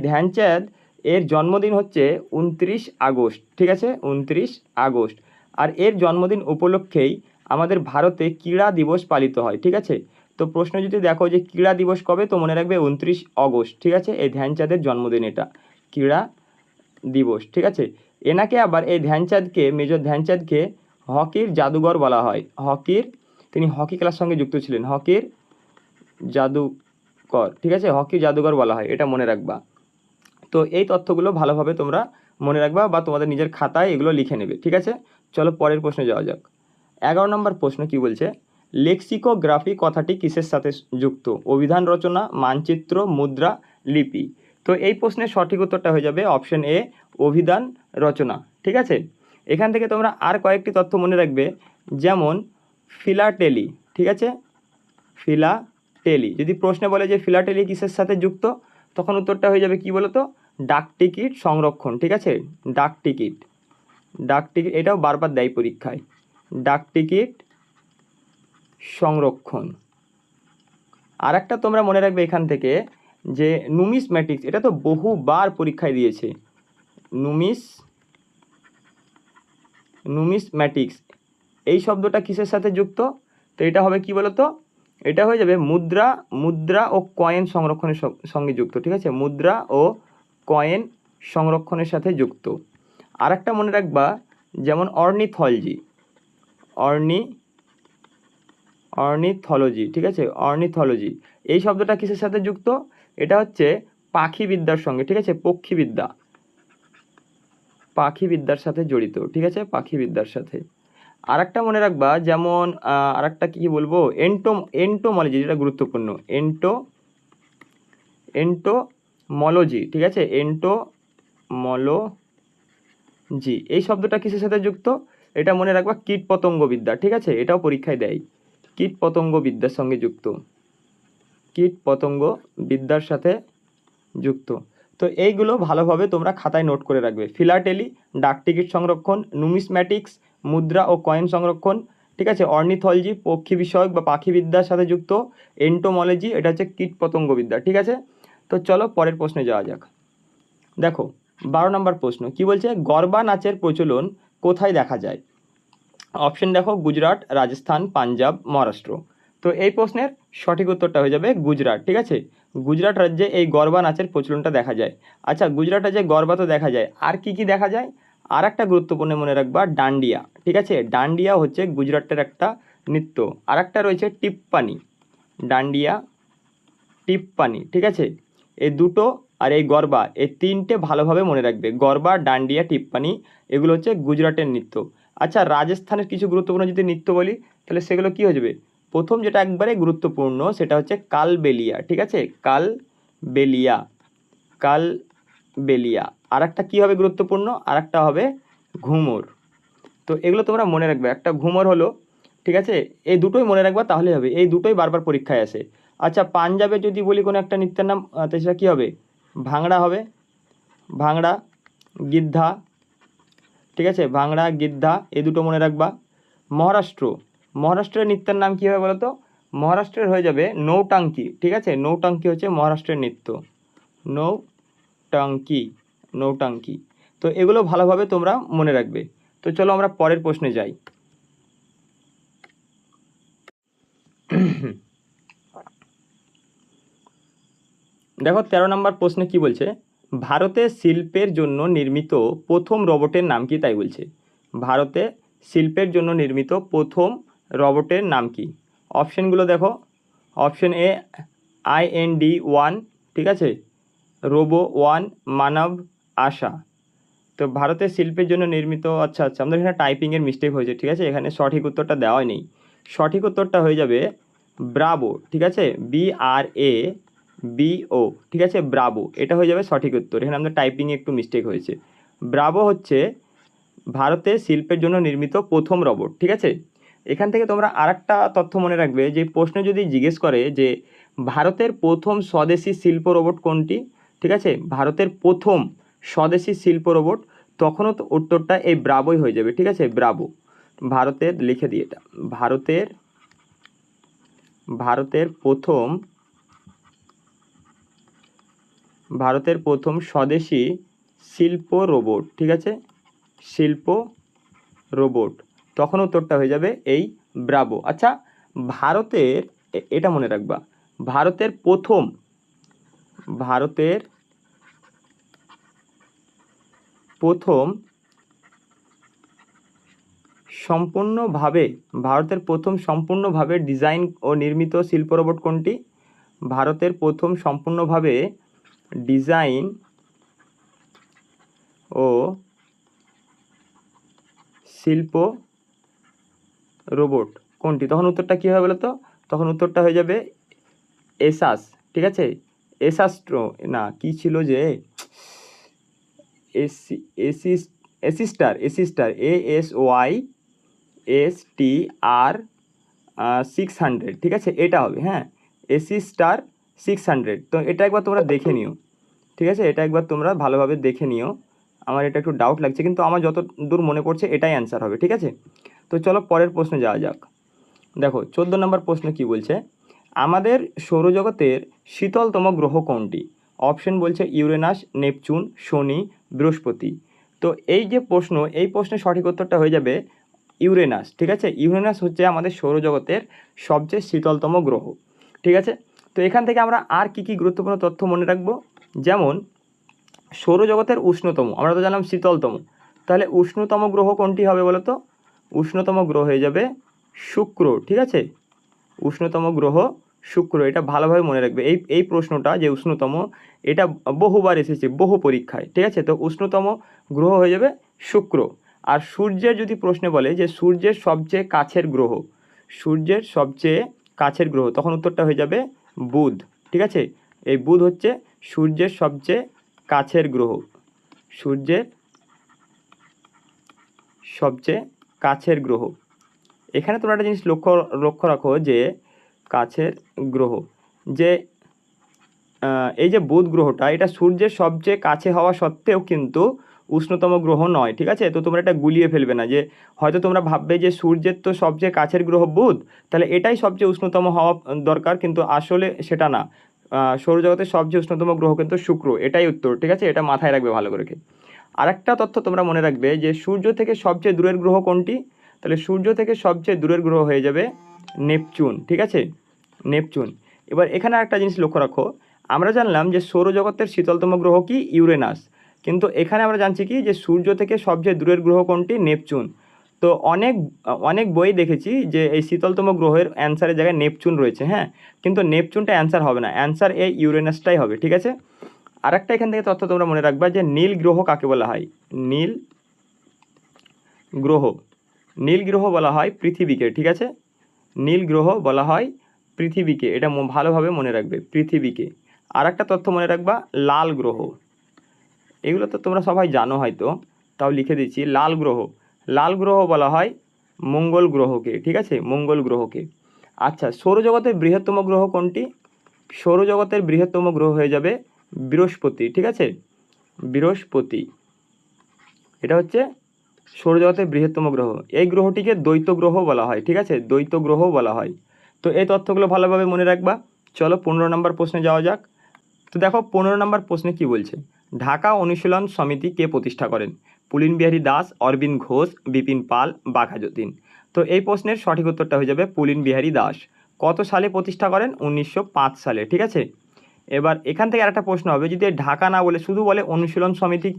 S1: ধ্যানচাঁদ এর জন্মদিন হচ্ছে 29 আগস্ট, ঠিক আছে, 29 আগস্ট। আর এর জন্মদিন উপলক্ষেই আমাদের ভারতে ক্রীড়া দিবস পালিত হয়, ঠিক আছে। তো প্রশ্ন যদি দেখো যে ক্রীড়া দিবস কবে, তো মনে রাখবে 29 আগস্ট, ঠিক আছে, এই ধ্যানচাঁদের জন্মদিন এটা ক্রীড়া দিবস, ঠিক আছে। এনাকে আবার এই ধ্যানচাঁদকে, মেজর ধ্যানচাঁদকে হকির জাদুঘর বলা হয়। তিনি হকি খেলার সঙ্গে যুক্ত ছিলেন, হকির জাদুকর, ঠিক আছে, হকি জাদুঘর বলা হয়, এটা মনে রাখবা। তো এই তথ্যগুলো ভালোভাবে তোমরা মনে রাখবা বা তোমাদের নিজের খাতায় এগুলো লিখে নেবে, ঠিক আছে। চলো পরের প্রশ্নে যাওয়া যাক। 11 নম্বর প্রশ্ন কি বলছে, লেক্সিকোগ্রাফি কথাটি কিসের সাথে যুক্ত? অভিধান রচনা, মানচিত্র, মুদ্রা, লিপি। তো এই প্রশ্নের সঠিক উত্তরটা হয়ে যাবে অপশন এ, অভিধান রচনা, ঠিক আছে। এখান থেকে তোমরা আর কয়েকটি তথ্য মনে রাখবে, যেমন ফিলাটেলি, ঠিক আছে, ফিলাটেলি। যদি প্রশ্নে বলে যে ফিলাটেলি কিসের সাথে যুক্ত, তখন উত্তরটা হয়ে যাবে কি বলো তো, ডাক টিকিট সংরক্ষণ, ঠিক আছে, ডাক টিকিট, এটাও বারবার দেয় পরীক্ষায়, ডাক টিকিট সংরক্ষণ। আর একটা তোমরা মনে রাখবে এখান থেকে যে নুমিসম্যাটিক্স, এটা তো বহুবার পরীক্ষায় দিয়েছে, নুমিসম্যাটিক্স এই শব্দটা কিসের সাথে যুক্ত? তো এটা হবে কি বলো তো, এটা হয়ে যাবে মুদ্রা ও কয়েন সংরক্ষণের সঙ্গে যুক্ত, ঠিক আছে, মুদ্রা ও কয়েন সংরক্ষণের সাথে যুক্ত। আর একটা মনে রাখবা, যেমন অর্নিথোলজি, ঠিক আছে, অর্নিথোলজি এই শব্দটা কিসের সাথে যুক্ত? এটা হচ্ছে পাখিবিদ্যার সঙ্গে, ঠিক আছে, পাখিবিদ্যার সাথে জড়িত, ঠিক আছে, পাখিবিদ্যার সাথে। আর একটা মনে রাখবা, যেমন আর একটা কী বলবো, এন্টোমোলজি, যেটা গুরুত্বপূর্ণ, এন্টোমোলজি, ঠিক আছে, এন্টোমোলজি এই শব্দটা কিসের সাথে যুক্ত? এটা মনে রাখবা কীটপতঙ্গ বিদ্যা, ঠিক আছে, এটাও পরীক্ষায় দেয়, কীটপতঙ্গ বিদ্যার সঙ্গে যুক্ত, কীটপতঙ্গ বিদ্যার সাথে যুক্ত। তো এইগুলো ভালোভাবে তোমরা খাতায় নোট করে রাখবে, ফিলাটেলি ডাক টিকিট সংরক্ষণ, নুমিসম্যাটিক্স মুদ্রা ও কয়েন সংরক্ষণ, ঠিক আছে, অর্নিথোলজি পক্ষী বিষয়ক বা পাখিবিদ্যার সাথে যুক্ত, এন্টোমোলজি এটা হচ্ছে কীটপতঙ্গ বিদ্যা, ঠিক আছে। তো চলো পরের প্রশ্নে যাওয়া যাক। দেখো 12 নম্বর প্রশ্ন কি বলছে, গরবা নাচের প্রচলন কোথায় দেখা যায়? অপশন দেখো, গুজরাট, রাজস্থান, পাঞ্জাব, মহারাষ্ট্র। তো এই প্রশ্নের সঠিক উত্তরটা হয়ে যাবে গুজরাট, ঠিক আছে, গুজরাট রাজ্যে এই গরবা নাচের প্রচলনটা দেখা যায়। আচ্ছা, গুজরাট রাজ্যে গরবা তো দেখা যায়, আর কি কি দেখা যায়? আর একটা গুরুত্বপূর্ণ মনে রাখবা, ডান্ডিয়া, ঠিক আছে, ডান্ডিয়া হচ্ছে গুজরাটের একটা নৃত্য। আর একটা রয়েছে টিপ্পানি, ডান্ডিয়া, টিপ্পানি, ঠিক আছে, এই দুটো আর এই গরবা, এই তিনটে ভালোভাবে মনে রাখবে, গরবা, ডান্ডিয়া, টিপ্পানি এগুলো হচ্ছে গুজরাটের নৃত্য। আচ্ছা, রাজস্থানের কিছু গুরুত্বপূর্ণ যদি নৃত্য বলি, তাহলে সেগুলো কি হয়ে যাবে? প্রথম যেটা একবারে গুরুত্বপূর্ণ সেটা হচ্ছে কালবেলিয়া, ঠিক আছে, কালবেলিয়া। আর একটা কী হবে গুরুত্বপূর্ণ, আর একটা হবে ঘুমর। তো এগুলো তোমরা মনে রাখবে, একটা ঘুমর হলো, ঠিক আছে, এই দুটোই মনে রাখবা, তাহলে হবে, এই দুটোই বারবার পরীক্ষায় আসে। আচ্ছা, পাঞ্জাবে যদি বলি কোনো একটা নৃত্যের নাম, তো সেটা কী হবে? ভাংড়া হবে, ভাংড়া, গিদ্ধা, ঠিক আছে, ভাংড়া, গিদ্ধা এই দুটো মনে রাখবা। মহারাষ্ট্রের নৃত্যের নাম কী হবে বলো তো? মহারাষ্ট্রের হয়ে যাবে নৌটাঙ্কি, ঠিক আছে, নৌটাঙ্কি হচ্ছে মহারাষ্ট্রের নৃত্য, নৌটাঙ্কি। তো এগুলো ভালোভাবে তোমরা মনে রাখবে। তো চলো আমরা পরের প্রশ্নে যাই। দেখো 13 নম্বর প্রশ্নে কি বলছে, ভারতে শিল্পের জন্য নির্মিত প্রথম রোবটের নাম কি, তাই বলছে। ভারতে শিল্পের জন্য নির্মিত প্রথম রোবটের নাম কি? অপশনগুলো দেখো, অপশন এ IND-1, ঠিক আছে, ROBO-1, মানব আশা। তো ভারতের শিল্পের জন্য নির্মিত, আচ্ছা আমাদের এখানে টাইপিংয়ের মিস্টেক হয়েছে, ঠিক আছে, এখানে সঠিক উত্তরটা দেওয়াই নেই। সঠিক উত্তরটা হয়ে যাবে ব্রাভো, ঠিক আছে, BRAVO, ঠিক আছে, ব্রাভো এটা হয়ে যাবে সঠিক উত্তর। এখানে আমাদের টাইপিংয়ে একটু মিস্টেক হয়েছে। ব্রাভো হচ্ছে ভারতের শিল্পের জন্য নির্মিত প্রথম রোবট, ঠিক আছে। এখান থেকে তোমরা আরেকটা তথ্য মনে রাখবে, যে প্রশ্ন যদি জিজ্ঞেস করে যে ভারতের প্রথম স্বদেশি শিল্প রোবট কোনটি, ঠিক আছে, ভারতের প্রথম স্বদেশি শিল্প রোবট, তখনও তো উত্তরটা এই ব্রাভোই হয়ে যাবে, ঠিক আছে, ব্রাভো। ভারতের লিখে দিই এটা, ভারতের প্রথম স্বদেশী শিল্প রোবট, ঠিক আছে, শিল্প রোবট, তখন উত্তরটা হয়ে যাবে এই ব্রাভো। আচ্ছা, ভারতের এটা মনে রাখবা, ভারতের প্রথম সম্পূর্ণভাবে ডিজাইন ও নির্মিত শিল্প রোবট কোনটি? ভারতের প্রথম সম্পূর্ণভাবে ডিজাইন ও শিল্প রোবট কোনটি? তখন উত্তরটা কী হবে বলো তো? তখন উত্তরটা হয়ে যাবে এসাস, ঠিক আছে, এসাস্ট্রো না কি ছিল যে এসিস্টার ASYSTR 600, ঠিক আছে, এটা হবে, হ্যাঁ, এসিস্টার 600। তো এটা একবার তোমরা দেখে নিও, ঠিক আছে, এটা একবার তোমরা ভালোভাবে দেখে নিও। আমার এটা একটু ডাউট লাগছে, কিন্তু আমার যত দূর মনে পড়ছে এটাই অ্যান্সার হবে, ঠিক আছে। তো চলো পরের প্রশ্নে যাওয়া যাক। দেখো 14 নম্বর প্রশ্ন কি বলছে, আমাদের সৌরজগতের শীতলতম গ্রহ কোনটি? অপশন বলছে ইউরেনাস, নেপচুন, শনি, বৃহস্পতি। তো এই যে প্রশ্ন, এই প্রশ্নের সঠিক উত্তরটা হয়ে যাবে ইউরেনাস, ঠিক আছে। ইউরেনাস হচ্ছে আমাদের সৌরজগতের সবচেয়ে শীতলতম গ্রহ, ঠিক আছে। তো এখান থেকে আমরা আর কি কি গুরুত্বপূর্ণ তথ্য মনে রাখবো, যেমন সৌরজগতের উষ্ণতম, আমরা তো জানলাম শীতলতম, তাহলে উষ্ণতম গ্রহ কোনটি হবে বলো তো? উষ্ণতম গ্রহ হয়ে যাবে শুক্র, ঠিক আছে, উষ্ণতম গ্রহ শুক্র। এটা ভালোভাবে মনে রাখবে, এই প্রশ্নটা যে উষ্ণতম, এটা বহুবার এসেছে বহু পরীক্ষায়, ঠিক আছে। তো উষ্ণতম গ্রহ হয়ে যাবে শুক্র। আর সূর্যের যদি প্রশ্নে বলে যে সূর্যের সবচেয়ে কাছের গ্রহ, তখন উত্তরটা হয়ে যাবে বুধ, ঠিক আছে। এই বুধ হচ্ছে সূর্যের সবচেয়ে কাছের গ্রহ, এখানে তোমরা একটা জিনিস লক্ষ্য রাখো যে কাছের গ্রহ, যে এই যে বুধ গ্রহটা, এটা সূর্যের সবচেয়ে কাছে হওয়া সত্ত্বেও কিন্তু উষ্ণতম গ্রহ নয়, ঠিক আছে। তো তোমরা এটা গুলিয়ে ফেলবে না, যে হয়তো তোমরা ভাববে যে সূর্যের তো সবচেয়ে কাছের গ্রহ বুধ, তাহলে এটাই সবচেয়ে উষ্ণতম হওয়া দরকার, কিন্তু আসলে সেটা না। সৌরজগতের সবচেয়ে উষ্ণতম গ্রহ কিন্তু শুক্র, এটাই উত্তর, ঠিক আছে। এটা মাথায় রাখবে ভালো করে। আরেকটা তথ্য তোমরা মনে রাখবে যে সূর্য থেকে সবচেয়ে দূরের গ্রহ কোনটি? তাহলে সূর্য থেকে সবচেয়ে দূরের গ্রহ হয়ে যাবে নেপচুন, ঠিক আছে, নেপচুন। এবার এখানে একটা জিনিস লক্ষ্য রাখো, আমরা জানলাম যে সৌরজগতের শীতলতম গ্রহ কি? ইউরেনাস। কিন্তু এখানে আমরা জানছি কি যে সূর্য থেকে সবচেয়ে দূরের গ্রহ কোনটি? নেপচুন। তো অনেক বই দেখেছি যে এই শীতলতম গ্রহের অ্যান্সারের জায়গায় নেপচুন রয়েছে, হ্যাঁ, কিন্তু নেপচুনটা অ্যান্সার হবে না, অ্যান্সার এই ইউরেনাসটাই হবে, ঠিক আছে। আরেকটা এখান থেকে তথ্য তোমরা মনে রাখবা যে নীল গ্রহ কাকে বলা হয়? নীল গ্রহ বলা হয় পৃথিবীকে, ঠিক আছে, নীল গ্রহ বলা হয় পৃথিবীকে, এটা ভালোভাবে মনে রাখবে, পৃথিবীকে। আর একটা তথ্য মনে রাখবা লাল গ্রহ, এগুলো তো তোমরা সবাই জানো হয়তো, তাও লিখে দিচ্ছি, লাল গ্রহ বলা হয় মঙ্গল গ্রহকে, ঠিক আছে, মঙ্গল গ্রহকে। আচ্ছা, সৌরজগতের বৃহত্তম গ্রহ কোনটি? সৌরজগতের বৃহত্তম গ্রহ হয়ে যাবে বৃহস্পতি, ঠিক আছে, বৃহস্পতি, এটা হচ্ছে সৌরজগতের বৃহত্তম গ্রহ। এই গ্রহটিকে দ্বৈত গ্রহ বলা হয়, ঠিক আছে, দ্বৈত গ্রহ বলা হয়। তো এই তথ্যগুলো ভালোভাবে মনে রাখবা। চলো 15 নম্বর প্রশ্নে যাওয়া যাক। তো দেখো 15 নম্বর প্রশ্নে কি বলছে, ঢাকা অনুশীলন সমিতি কে প্রতিষ্ঠা করেন? পুলিন বিহারী দাস, অরবিন্দ ঘোষ, বিপিন পাল, বাঘা যতীন। তো এই প্রশ্নের সঠিক উত্তরটা হয়ে যাবে পুলিন বিহারী দাস। কত সালে প্রতিষ্ঠা করেন? 1905 সালে, ঠিক আছে। এবার এখান থেকে আরেকটা প্রশ্ন হবে, যদি ঢাকা না বলে শুধু বলে অনুশীলন সমিতি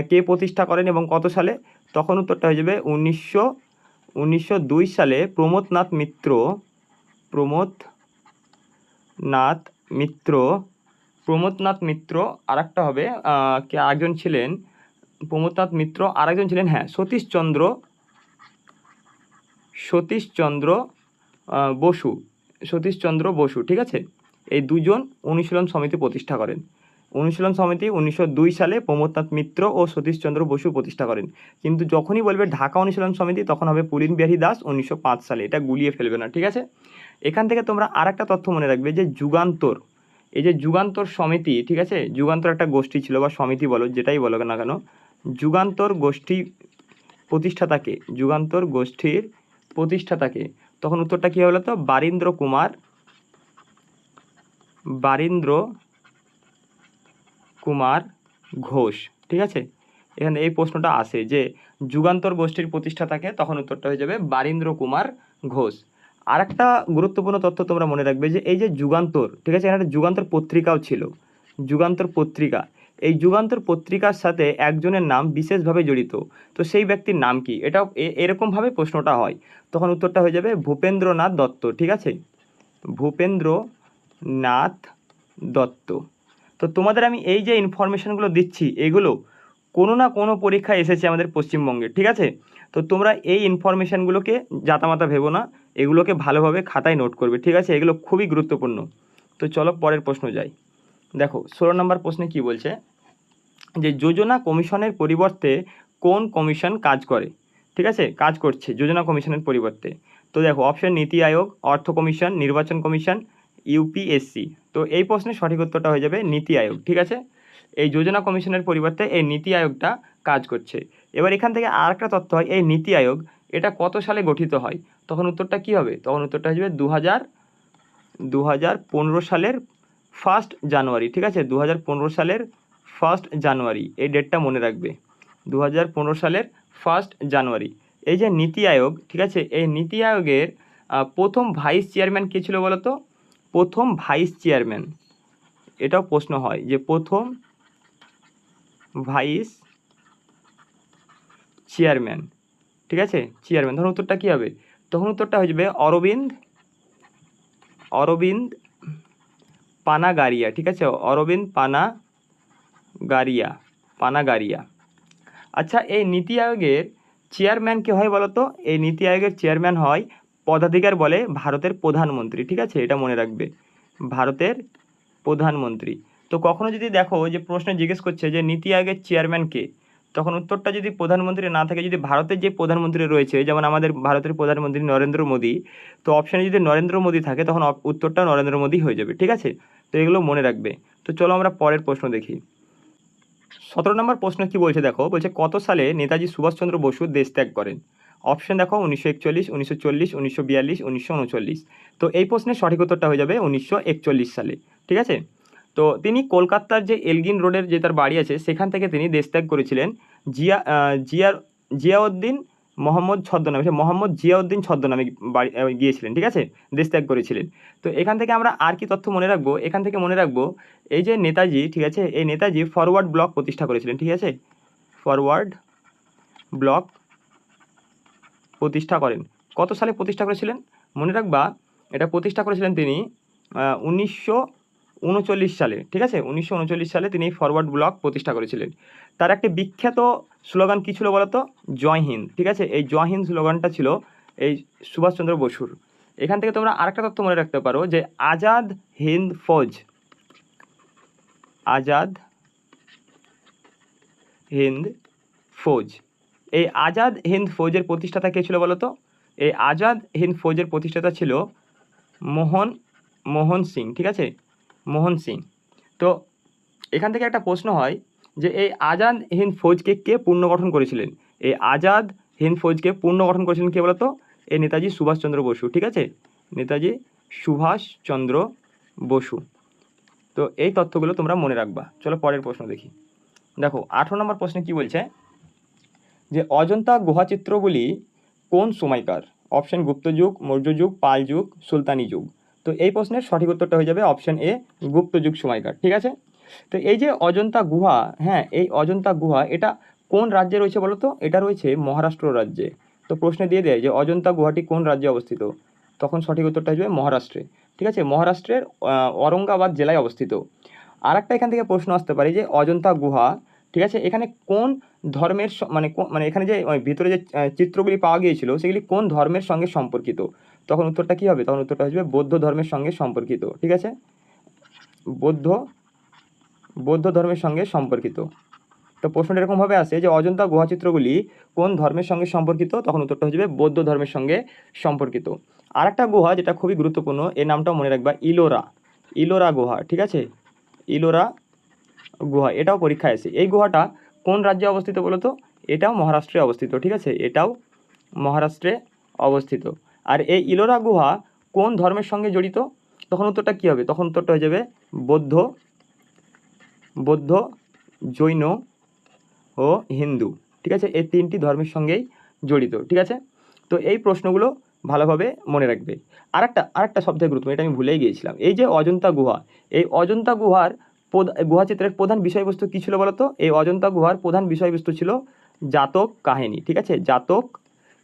S1: কে প্রতিষ্ঠা করেন এবং কত সালে, তখন উত্তরটা হয়ে যাবে 1902 সালে প্রমথনাথ মিত্র আর একটা হবে কে আরেকজন ছিলেন, প্রমথনাথ মিত্র আর একজন ছিলেন, হ্যাঁ, সতীশচন্দ্র বসু, ঠিক আছে। এই দুজন অনুশীলন সমিতি প্রতিষ্ঠা করেন। অনুশীলন সমিতি 1902 সালে প্রমথনাথ মিত্র ও সতীশচন্দ্র বসু প্রতিষ্ঠা করেন, কিন্তু যখনই বলবে ঢাকা অনুশীলন সমিতি তখন হবে পুলিন বিহারী দাস 1905 সালে, এটা গুলিয়ে ফেলবে না, ঠিক আছে। এখান থেকে তোমরা আর একটা তথ্য মনে রাখবে যে যুগান্তর, এই যে যুগান্তর সমিতি, ঠিক আছে, যুগান্তর একটা গোষ্ঠী ছিল বা সমিতি বলো, যেটাই বলো না কেন, যুগান্তর গোষ্ঠী প্রতিষ্ঠাতাকে, যুগান্তর গোষ্ঠীর প্রতিষ্ঠাতাকে, তখন উত্তরটা কী হবে বলো তো? বারীন্দ্র কুমার ঘোষ। ঠিক আছে, এখানে এই প্রশ্নটা আসে যে যুগান্তর গোষ্ঠীর প্রতিষ্ঠাতাকে, তখন উত্তরটা হয়ে যাবে বারীন্দ্র কুমার ঘোষ। আর একটা গুরুত্বপূর্ণ তথ্য তোমরা মনে রাখবে যে এই যে যুগান্তর, ঠিক আছে, এখানে একটা যুগান্তর পত্রিকাও ছিল, যুগান্তর পত্রিকা। এই যুগান্তর পত্রিকার সাথে একজনের নাম বিশেষভাবে জড়িত, তো সেই ব্যক্তির নাম কি? এটাও এরকমভাবে প্রশ্নটা হয়, তখন উত্তরটা হয়ে যাবে ভূপেন্দ্রনাথ দত্ত। ঠিক আছে, ভূপেন্দ্রনাথ দত্ত। তো তোমাদের আমি এই যে ইনফরমেশানগুলো দিচ্ছি, এগুলো কোনো না কোনো পরীক্ষায় এসেছে আমাদের পশ্চিমবঙ্গে। ঠিক আছে, তো তোমরা এই ইনফরমেশানগুলোকে জাতামাতা ভেবো না, এগুলোকে ভালোভাবে খাতায় নোট করবে। ঠিক আছে, এগুলো খুবই গুরুত্বপূর্ণ। তো চলো পরের প্রশ্ন যাই। দেখো 16 নম্বর প্রশ্নে কি বলছে, যে যোজনা কমিশনের পরিবর্তে কোন কমিশন কাজ করে? ঠিক আছে, কাজ করছে যোজনা কমিশনের পরিবর্তে। তো দেখো অপশন নীতি আয়োগ, অর্থ কমিশন, নির্বাচন কমিশন, ইউপিএসসি। তো এই প্রশ্নের সঠিক উত্তরটা হয়ে যাবে নীতি আয়োগ। ঠিক আছে, এই যোজনা কমিশনের পরিবর্তে এই নীতি আয়োগটা কাজ করছে। এবার এখান থেকে আর একটা তথ্য হয়, এই নীতি আয়োগ এটা কত সালে গঠিত হয়? তখন উত্তরটা কী হবে? তখন উত্তরটা হয়ে যাবে 2015 সালের 1 জানুয়ারি। ঠিক আছে, 2015 সালের 1 জানুয়ারি, এই ডেটটা মনে রাখবে, 2015 সালের 1 জানুয়ারি। এই যে নীতি আয়োগ, ঠিক আছে, এই নীতি আয়োগের প্রথম ভাইস চেয়ারম্যান কে ছিল বলো তো? প্রথম ভাইস চেয়ারম্যান, এটাও প্রশ্ন হয় যে প্রথম ভাইস চেয়ারম্যান, ঠিক আছে, চেয়ারম্যান, তখন উত্তরটা কী হবে? তখন উত্তরটা হয়ে যাবে অরবিন্দ পানাগারিয়া। ঠিক আছে, অরবিন্দ পানাগারিয়া। আচ্ছা, এই নীতি আয়োগের চেয়ারম্যান কে হয় বলো তো? এই নীতি আয়োগের চেয়ারম্যান হয় পদাধিকার বলে ভারতের প্রধানমন্ত্রী। ঠিক আছে, এটা মনে রাখবে, ভারতের প্রধানমন্ত্রী। তো কখনো যদি দেখো যে প্রশ্নে জিজ্ঞেস করছে যে নীতি আয়োগের চেয়ারম্যান কে, তখন উত্তরটা যদি প্রধানমন্ত্রী না থাকে, যদি ভারতের যে প্রধানমন্ত্রী রয়েছে, যেমন আমাদের ভারতের প্রধানমন্ত্রী নরেন্দ্র মোদী, তো অপশানে যদি নরেন্দ্র মোদী থাকে তখন উত্তরটা নরেন্দ্র মোদী হয়ে যাবে। ঠিক আছে, তো এগুলো মনে রাখবে। তো চলো আমরা পরের প্রশ্ন দেখি। 17 নম্বর প্রশ্ন কি বলছে দেখো, বলছে কত সালে নেতাজি সুভাষচন্দ্র বসু দেশ ত্যাগ করেন? অপশন দেখো 1941, 1940, 1942, 1939। তো এই প্রশ্নের সঠিক উত্তরটা হয়ে যাবে 1941 সালে। ঠিক আছে, তো তিনি কলকাতার যে এলগিন রোডের যে তার বাড়ি আছে সেখান থেকে তিনি দেশ ত্যাগ করেছিলেন জিয়াউদ্দিন মোহাম্মদ ছদ্মনামে, মোহাম্মদ জিয়াউদ্দিন ছদ্মনামে বাড়ি গিয়েছিলেন। ঠিক আছে, দেশ ত্যাগ করেছিলেন। তো এখান থেকে আমরা আর কি তথ্য মনে রাখবো? এখান থেকে মনে রাখবো এই যে নেতাজি, ঠিক আছে, এই নেতাজি ফরওয়ার্ড ব্লক প্রতিষ্ঠা করেছিলেন। ঠিক আছে, ফরওয়ার্ড ব্লক প্রতিষ্ঠা করেন। কত সালে প্রতিষ্ঠা করেছিলেন মনে রাখবা? এটা প্রতিষ্ঠা করেছিলেন তিনি 1939 সালে। ঠিক আছে, 1939 সালে তিনি ফরওয়ার্ড ব্লক প্রতিষ্ঠা করেছিলেন। তার একটি বিখ্যাত স্লোগান কী ছিল বলতো? জয় হিন্দ। ঠিক আছে, এই জয় হিন্দ স্লোগানটা ছিল এই সুভাষচন্দ্র বসুর। এখান থেকে তোমরা আরেকটা তথ্য মনে রাখতে পারো যে আজাদ হিন্দ ফৌজ, আজাদ হিন্দ ফৌজ, এই আজাদ হিন্দ ফৌজের প্রতিষ্ঠাতা কে ছিল বলো তো? এই আজাদ হিন্দ ফৌজের প্রতিষ্ঠাতা ছিল মোহন সিং। ঠিক আছে, মোহন সিং। তো এখান থেকে একটা প্রশ্ন হয় যে এই আজাদ হিন্দ ফৌজকে কে পুনর্গঠন করেছিলেন? এই আজাদ হিন্দ ফৌজকে পুনর্গঠন করেছিলেন কে বলতো? এই নেতাজি সুভাষচন্দ্র বসু। ঠিক আছে, নেতাজি সুভাষচন্দ্র বসু। তো এই তথ্যগুলো তোমরা মনে রাখবা। চলো পরের প্রশ্ন দেখি। দেখো 18 নম্বর প্রশ্নে কি বলছে, যে অজন্তা গুহাচিত্রগুলি কোন সময়কার? অপশন গুপ্ত যুগ, মৌর্য যুগ, পাল যুগ, সুলতানি যুগ। তো এই প্রশ্নের সঠিক উত্তরটা হয়ে যাবে অপশন এ, গুপ্ত যুগ সময়কার। ঠিক আছে, তো এই যে অজন্তা গুহা, হ্যাঁ, এই অজন্তা গুহা এটা কোন রাজ্যে রয়েছে বলো তো? এটা রয়েছে মহারাষ্ট্র রাজ্যে। তো প্রশ্নে দিয়ে দেয় যে অজন্তা গুহাটি কোন রাজ্যে অবস্থিত, তখন সঠিক উত্তরটা হয়ে যাবে মহারাষ্ট্রে। ঠিক আছে, মহারাষ্ট্রের ঔরঙ্গাবাদ জেলায় অবস্থিত। আর একটা এখান থেকে প্রশ্ন আসতে পারে যে অজন্তা গুহা, ঠিক আছে, এখানে কোন ধর্মের মানে এখানে যে ভিতরে যে চিত্রগুলি পাওয়া গিয়েছিল সেগুলি কোন ধর্মের সঙ্গে সম্পর্কিত? তখন উত্তরটা কী হবে? তখন উত্তরটা হয়ে যাবে বৌদ্ধ ধর্মের সঙ্গে সম্পর্কিত। ঠিক আছে, বৌদ্ধ ধর্মের সঙ্গে সম্পর্কিত। তো প্রশ্নটা এরকমভাবে আসে যে অজন্তা গুহাচিত্রগুলি কোন ধর্মের সঙ্গে সম্পর্কিত? তখন উত্তরটা হয়ে যাবে বৌদ্ধ ধর্মের সঙ্গে সম্পর্কিত। আর একটা গুহা যেটা খুবই গুরুত্বপূর্ণ, এর নামটাও মনে রাখবা, ইলোরা গুহা। ঠিক আছে, ইলোরা গুহা, এটাও পরীক্ষায় আসে। এই গুহাটা কোন রাজ্যে অবস্থিত বলো তো? এটাও মহারাষ্ট্রে অবস্থিত, ঠিক আছে, এটাও মহারাষ্ট্রে অবস্থিত। আর এই ইলোরা গুহা কোন ধর্মের সঙ্গে জড়িত? তখন উত্তরটা কী হবে? তখন উত্তরটা হয়ে যাবে বৌদ্ধ, জৈন ও হিন্দু, ঠিক আছে, এই 3টি ধর্মের সঙ্গেই জড়িত, ঠিক আছে। তো এই প্রশ্নগুলো ভালোভাবে মনে রাখবে। আরেকটা সবথেকে গুরুত্বপূর্ণ, এটা আমি ভুলেই গিয়েছিলাম, এই যে অজন্তা গুহা, এই অজন্তা গুহার গুহাচিত্রের প্রধান বিষয়বস্তু কী ছিল বলো তো? এই অজন্তা গুহার প্রধান বিষয়বস্তু ছিল জাতক কাহিনী, ঠিক আছে, জাতক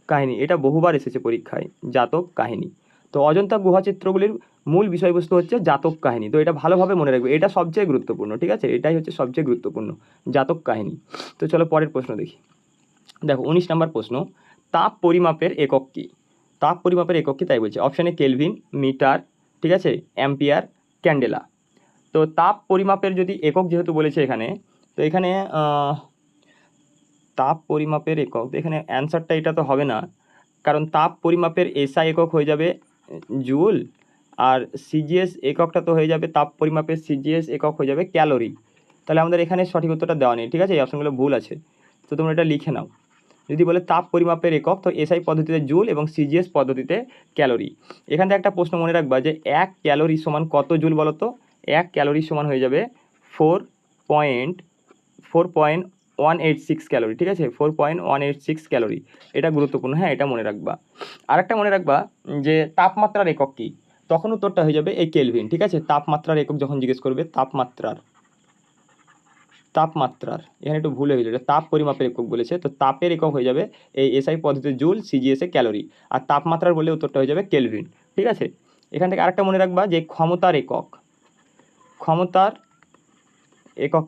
S1: কাহিনী। এটা বহুবার এসেছে পরীক্ষায়, জাতক কাহিনী। তো অজন্তা গুহা চিত্রগুলির মূল বিষয়বস্তু হচ্ছে জাতক কাহিনী। তো এটা ভালোভাবে মনে রাখবে, এটা সবচেয়ে গুরুত্বপূর্ণ, ঠিক আছে, এটাই হচ্ছে সবচেয়ে গুরুত্বপূর্ণ, জাতক কাহিনী। তো চলো পরের প্রশ্ন দেখি। দেখো 19 নম্বর প্রশ্ন, তাপ পরিমাপের একক কী? তাপ পরিমাপের একক কী তাই বলছে। অপশানে কেলভিন, মিটার, ঠিক আছে, অ্যাম্পিয়ার, ক্যান্ডেলা। তো তাপ পরিমাপের যদি একক যেহেতু বলেছে এখানে, তো এখানে তাপ পরিমাপের একক, এখানে অ্যান্সারটা এটা তো হবে না, কারণ তাপ পরিমাপের এসআই একক হয়ে যাবে জুল, আর সিজিএস এককটা তো হয়ে যাবে, তাপ পরিমাপের সিজিএস একক হয়ে যাবে ক্যালোরি। তাহলে আমাদের এখানে সঠিক উত্তরটা দেওয়া নেই, ঠিক আছে, এই অপশনগুলো ভুল আছে। তো তোমরা এটা লিখে নাও। যদি বলে তাপ পরিমাপের একক, তো এসআই পদ্ধতিতে জুল এবং সিজিএস পদ্ধতিতে ক্যালোরি। এখান থেকে একটা প্রশ্ন মনে রাখবা যে 1 ক্যালোরি সমান কত জুল বলো তো? 1 ক্যালোরি সমান হয়ে যাবে 4.186 ক্যালোরি, ঠিক আছে, 4.186 ক্যালোরি। এটা গুরুত্বপূর্ণ, হ্যাঁ, এটা মনে রাখবা। আরেকটা মনে রাখবা যে তাপমাত্রার একক কী? তখন উত্তরটা হয়ে যাবে এই কেলভিন, ঠিক আছে। তাপমাত্রার একক যখন জিজ্ঞেস করবে, তাপমাত্রার এখানে একটু ভুল হয়ে গেল, এটা তাপ পরিমাপের একক বলেছে, তো তাপের একক হয়ে যাবে এই এসআই পদ্ধতিতে জুল, সিজিএসে ক্যালোরি, আর তাপমাত্রার বলে উত্তরটা হয়ে যাবে কেলভিন, ঠিক আছে। এখান থেকে আরেকটা মনে রাখবা যে ক্ষমতার একক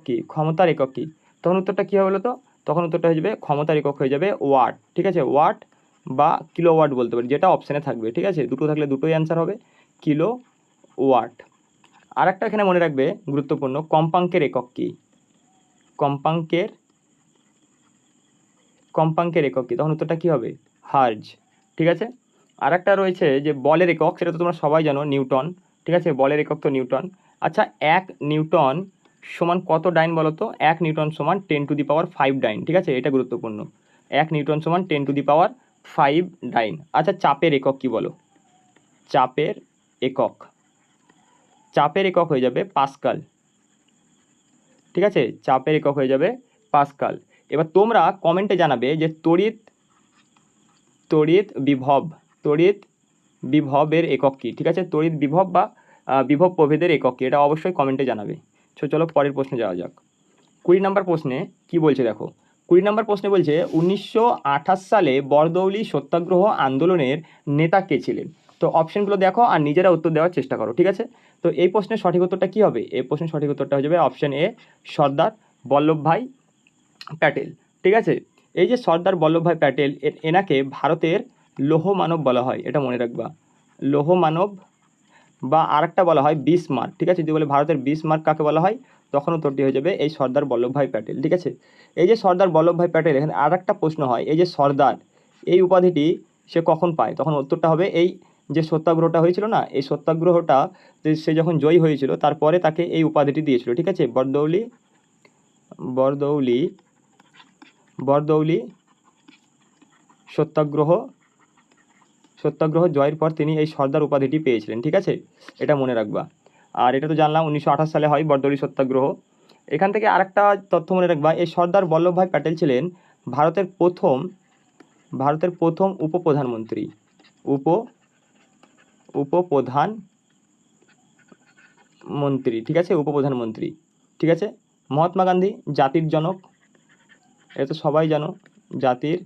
S1: কী? ক্ষমতার একক কী? তখন উত্তরটা কী হবে বলো তো? তখন উত্তরটা হয়ে যাবে, ক্ষমতার একক হয়ে যাবে ওয়াট, ঠিক আছে, ওয়াট বা কিলোওয়াট বলতে পারি, যেটা অপশানে থাকবে, ঠিক আছে, দুটো থাকলে দুটোই অ্যান্সার হবে, কিলো ওয়াট। আর একটা এখানে মনে রাখবে গুরুত্বপূর্ণ, কম্পাঙ্কের একক কী? কম্পাঙ্কের একক কী? তখন উত্তরটা কী হবে? হার্জ, ঠিক আছে। আর একটা রয়েছে যে বলের একক, সেটা তো তোমরা সবাই জানো, নিউটন, ঠিক আছে, বলের একক তো নিউটন। আচ্ছা, 1 নিউটন সমান কত ডাইন বলো তো? 1 নিউটন সমান 10⁵ ডাইন, ঠিক আছে, এটা গুরুত্বপূর্ণ। 1 নিউটন সমান 10⁵ ডাইন। আচ্ছা, চাপের একক কী বলো? চাপের একক হয়ে যাবে পাস্কাল, ঠিক আছে, চাপের একক হয়ে যাবে পাস্কাল। এবার তোমরা কমেন্টে জানাবে যে তড়িৎ বিভবের একক কী, ঠিক আছে, তড়িৎ বিভব বা বিভব প্রভেদের একক কী, এটা অবশ্যই কমেন্টে জানাবে। চলো পরের প্রশ্নে যাওয়া যাক। 20 নম্বর প্রশ্নে কি বলছে দেখো। 20 নম্বর প্রশ্নে বলছে 1928 সালে বরদৌলি সত্যাগ্রহ আন্দোলনের নেতা কে ছিলেন? তো অপশনগুলো দেখো আর নিজেরা উত্তর দেওয়ার চেষ্টা করো, ঠিক আছে। তো এই প্রশ্নের সঠিক উত্তরটা কী হবে? এই প্রশ্নের সঠিক উত্তরটা হয়ে যাবে অপশন এ, সর্দার বল্লভভাই প্যাটেল, ঠিক আছে। এই যে সর্দার বল্লভভাই প্যাটেল, এনাকে ভারতের লৌহ মানব বলা হয়, এটা মনে রাখবা, লৌহ মানব, বা আরেকটা বলা হয় বিসমার্ক, ঠিক আছে। যদি বলে ভারতের বিসমার্ক কাকে বলা হয়, তখন উত্তরটি হয়ে যাবে এই সর্দার বল্লভভাই প্যাটেল, ঠিক আছে। এই যে সর্দার বল্লভভাই প্যাটেল, এখানে আর একটা প্রশ্ন হয়, এই যে সর্দার, এই উপাধিটি সে কখন পায়? তখন উত্তরটা হবে এই যে সত্যাগ্রহটা হয়েছিল না, এই সত্যাগ্রহটা সে যখন জয়ী হয়েছিল তারপরে তাকে এই উপাধিটি দিয়েছিল, ঠিক আছে। বরদৌলি সত্যাগ্রহ জয়ের পর তিনি এই সর্দার উপাধিটি পেয়েছিলেন, ঠিক আছে, এটা মনে রাখবা। আর এটা তো জানলাম 1928 সালে হয় বরদৌলি সত্যাগ্রহ। এখান থেকে আরেকটা তথ্য মনে রাখবা, এই সর্দার বল্লভভাই প্যাটেল ছিলেন ভারতের প্রথম উপপ্রধানমন্ত্রী, ঠিক আছে, উপপ্রধানমন্ত্রী, ঠিক আছে। মহাত্মা গান্ধী জাতির জনক, এটা তো সবাই জানো, জাতির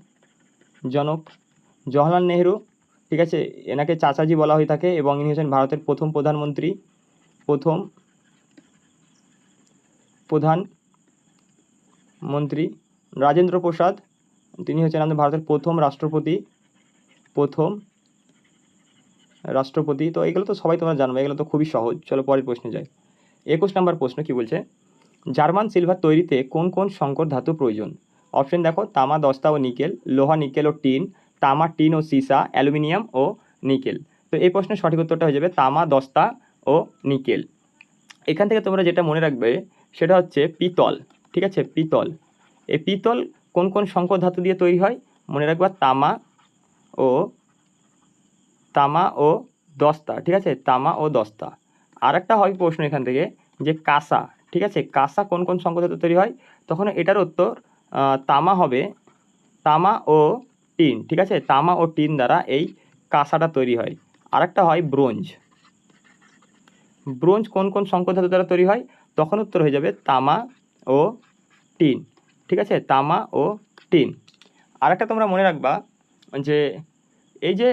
S1: জনক। জওহরলাল নেহরু, ঠিক আছে, এনাকে চাচাজি বলা হয়ে থাকে এবং ইনি হচ্ছেন ভারতের প্রথম প্রধানমন্ত্রী। রাজেন্দ্র প্রসাদ, তিনি হচ্ছেন আমাদের ভারতের প্রথম রাষ্ট্রপতি। তো এগুলো তো সবাই তোমরা জানবে, এগুলো তো খুবই সহজ। চলো পরের প্রশ্নে যাই। 21 নম্বর প্রশ্ন কি বলছে, জার্মান সিলভার তৈরিতে কোন কোন সংকর ধাতু প্রয়োজন? অপশন দেখো, তামা, দস্তা ও নিকেল, লোহা, নিকেল ও টিন, তামা, টিন ও সীসা, অ্যালুমিনিয়াম ও নিকেল। তো এই প্রশ্নের সঠিক উত্তরটা হয়ে যাবে তামা, দস্তা ও নিকেল। এখান থেকে তোমরা যেটা মনে রাখবে সেটা হচ্ছে পিতল, ঠিক আছে, পিতল। এই পিতল কোন কোন সংকর ধাতু দিয়ে তৈরি হয়? মনে রাখবা তামা ও দস্তা, ঠিক আছে, তামা ও দস্তা। আর একটা হয় প্রশ্ন এখান থেকে যে কাঁসা, ঠিক আছে, কাঁসা কোন কোন সংকর ধাতু তৈরি হয়? তখন এটার উত্তর তামা হবে, তামা ও টিন, ঠিক আছে, তামা ও টিন দ্বারা এই কাঁসাটা তৈরি হয়। আর একটা হয় ব্রোঞ্জ। ব্রোঞ্জ কোন কোন সংকর ধাতু দ্বারা তৈরি হয়? তখন উত্তর হয়ে যাবে তামা ও টিন, ঠিক আছে, তামা ও টিন। আর একটা তোমরা মনে রাখবা যে এই যে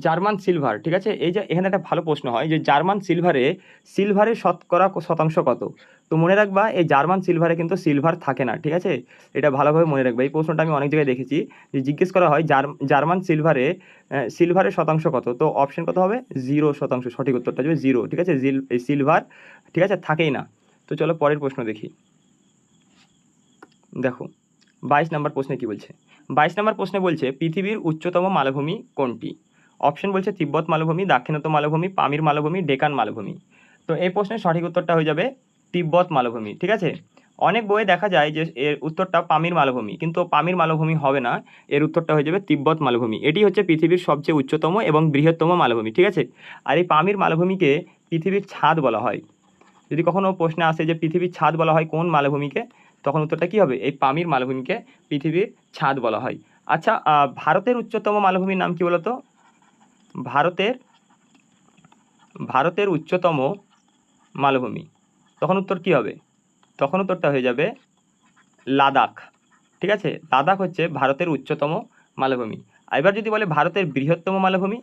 S1: জার্মান সিলভার, ঠিক আছে, এই যে এখানে একটা ভালো প্রশ্ন হয় যে জার্মান সিলভারের শতকরা শতাংশ কত? তো মনে রাখবা এই জার্মান সিলভারে কিন্তু সিলভার থাকে না, ঠিক আছে, এটা ভালোভাবে মনে রাখবা। এই প্রশ্নটা আমি অনেক জায়গায় দেখেছি যে জিজ্ঞেস করা হয় জার্মান সিলভারের শতাংশ কত? তো অপশন কত হবে? 0%, সঠিক উত্তরটা হবে 0, ঠিক আছে, এই সিলভার, ঠিক আছে, থাকেই না। তো চলো পরের প্রশ্ন দেখি। দেখো 22 নম্বর প্রশ্নে কি বলছে। 22 নম্বর প্রশ্নে বলছে পৃথিবীর উচ্চতম মালভূমি কোনটি? অপশন বলছে তিব্বত মালভূমি, দাক্ষিণাত্য মালভূমি, পামির মালভূমি, ডেকান মালভূমি। তো এই প্রশ্নের সঠিক উত্তরটা হয়ে যাবে তিব্বত মালভূমি, ঠিক আছে। অনেক বইয়ে দেখা যায় যে এর উত্তরটা পামির মালভূমি, কিন্তু পামির মালভূমি হবে না, এর উত্তরটা হয়ে যাবে তিব্বত মালভূমি। এটি হচ্ছে পৃথিবীর সবচেয়ে উচ্চতম এবং বৃহত্তম মালভূমি, ঠিক আছে। আর এই পামির মালভূমিকে পৃথিবীর ছাদ বলা হয়। যদি কখনো প্রশ্নে আসে যে পৃথিবীর ছাদ বলা হয় কোন মালভূমিকে, তখন উত্তরটা কী হবে? এই পামির মালভূমিকে পৃথিবীর ছাদ বলা হয়। আচ্ছা, ভারতের উচ্চতম মালভূমির নাম কি বলতো? ভারতের উচ্চতম মালভূমি, তখন উত্তর কী হবে? তখন উত্তরটা হয়ে যাবে লাদাখ, ঠিক আছে, লাদাখ হচ্ছে ভারতের উচ্চতম মালভূমি। এবার যদি বলে ভারতের বৃহত্তম মালভূমি,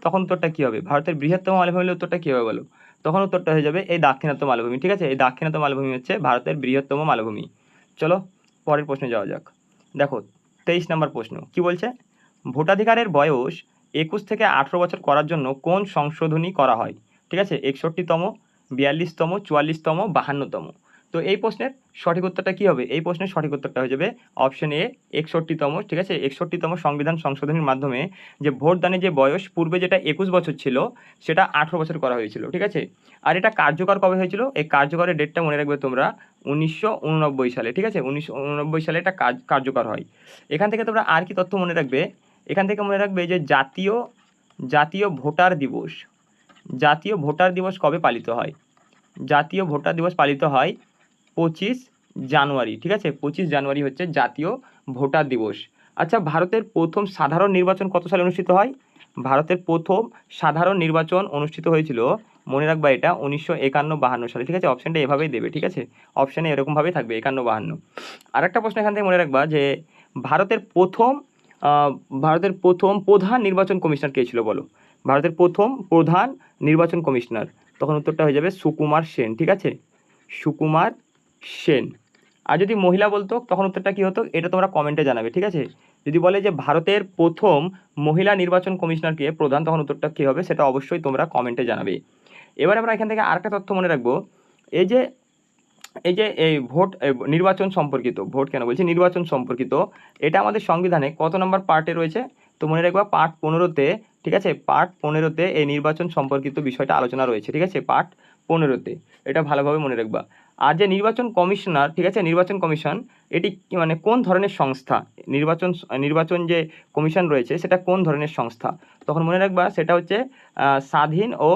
S1: তখন উত্তরটা কী হবে? ভারতের বৃহত্তম মালভূমি উত্তরটা কী হবে বলো? তখন উত্তরটা হয়ে যাবে এই দাক্ষিণাত্য মালভূমি, ঠিক আছে, এই দাক্ষিণাত্য মালভূমি হচ্ছে ভারতের বৃহত্তম মালভূমি। চলো পরের প্রশ্নে যাওয়া যাক। দেখো 23 নম্বর প্রশ্ন কি বলছে, ভোটাধিকারের বয়স 21 থেকে 18 বছর করার জন্য কোন সংশোধনী করা হয়? ঠিক আছে, 61তম, 42তম, 44তম, 52তম। তো এই প্রশ্নের সঠিক উত্তরটা কী হবে? এই প্রশ্নের সঠিক উত্তরটা হয়ে যাবে অপশন এ 61তম, ঠিক আছে, 61তম সংবিধান সংশোধনীর মাধ্যমে যে ভোটদানের যে বয়স পূর্বে যেটা 21 বছর ছিল সেটা 18 বছর করা হয়েছিল, ঠিক আছে। আর এটা কার্যকর কবে হয়েছিল? এই কার্যকরের ডেটটা মনে রাখবে তোমরা 1989 সালে, ঠিক আছে, 1989 সালে এটা কার্যকর হয়। এখান থেকে তোমরা আর কি তথ্য মনে রাখবে? এখান থেকে মনে রাখবে যে জাতীয় ভোটার দিবস কবে পালিত হয়? জাতীয় ভোটার দিবস পালিত হয় 25 জানুয়ারি, ঠিক আছে, 25 জানুয়ারি হচ্ছে জাতীয় ভোটার দিবস। আচ্ছা, ভারতের প্রথম সাধারণ নির্বাচন কত সালে অনুষ্ঠিত হয়? ভারতের প্রথম সাধারণ নির্বাচন অনুষ্ঠিত হয়েছিল, মনে রাখবা এটা 1951-52 সালে, ঠিক আছে, অপশানটা এভাবেই দেবে, ঠিক আছে, অপশানে এরকমভাবেই থাকবে 51-52। আর একটা প্রশ্ন এখান থেকে মনে রাখবা যে ভারতের প্রথম প্রধান নির্বাচন কমিশনার কে ছিল বলো? ভারতের প্রথম প্রধান নির্বাচন কমিশনার, তখন উত্তরটা হয়ে যাবে সুকুমার সেন, ঠিক আছে, সুকুমার সেন। আর যদি মহিলা বলতো তখন উত্তরটা কী হতো? এটা তোমরা কমেন্টে জানাবে, ঠিক আছে। যদি বলে যে ভারতের প্রথম মহিলা নির্বাচন কমিশনারকে প্রধান, তখন উত্তরটা কী হবে সেটা অবশ্যই তোমরা কমেন্টে জানাবে। এবার আমরা এখান থেকে আরেকটা তথ্য মনে রাখবো, এই যে নির্বাচন সম্পর্কিত, ভোট কেন বলছি, নির্বাচন সম্পর্কিত, এটা আমাদের সংবিধানে কত নম্বর পার্টে রয়েছে? তো মনে রাখবা পার্ট 15-তে, ঠিক আছে, পার্ট 15-তে এই নির্বাচন সম্পর্কিত বিষয়টা আলোচনা রয়েছে, ঠিক আছে, পার্ট 15-তে, এটা ভালোভাবে মনে রাখবা। আর যে নির্বাচন কমিশনার, ঠিক আছে, নির্বাচন কমিশন এটি মানে কোন ধরনের সংস্থা? নির্বাচন যে কমিশন রয়েছে সেটা কোন ধরনের সংস্থা? তখন মনে রাখবা সেটা হচ্ছে স্বাধীন ও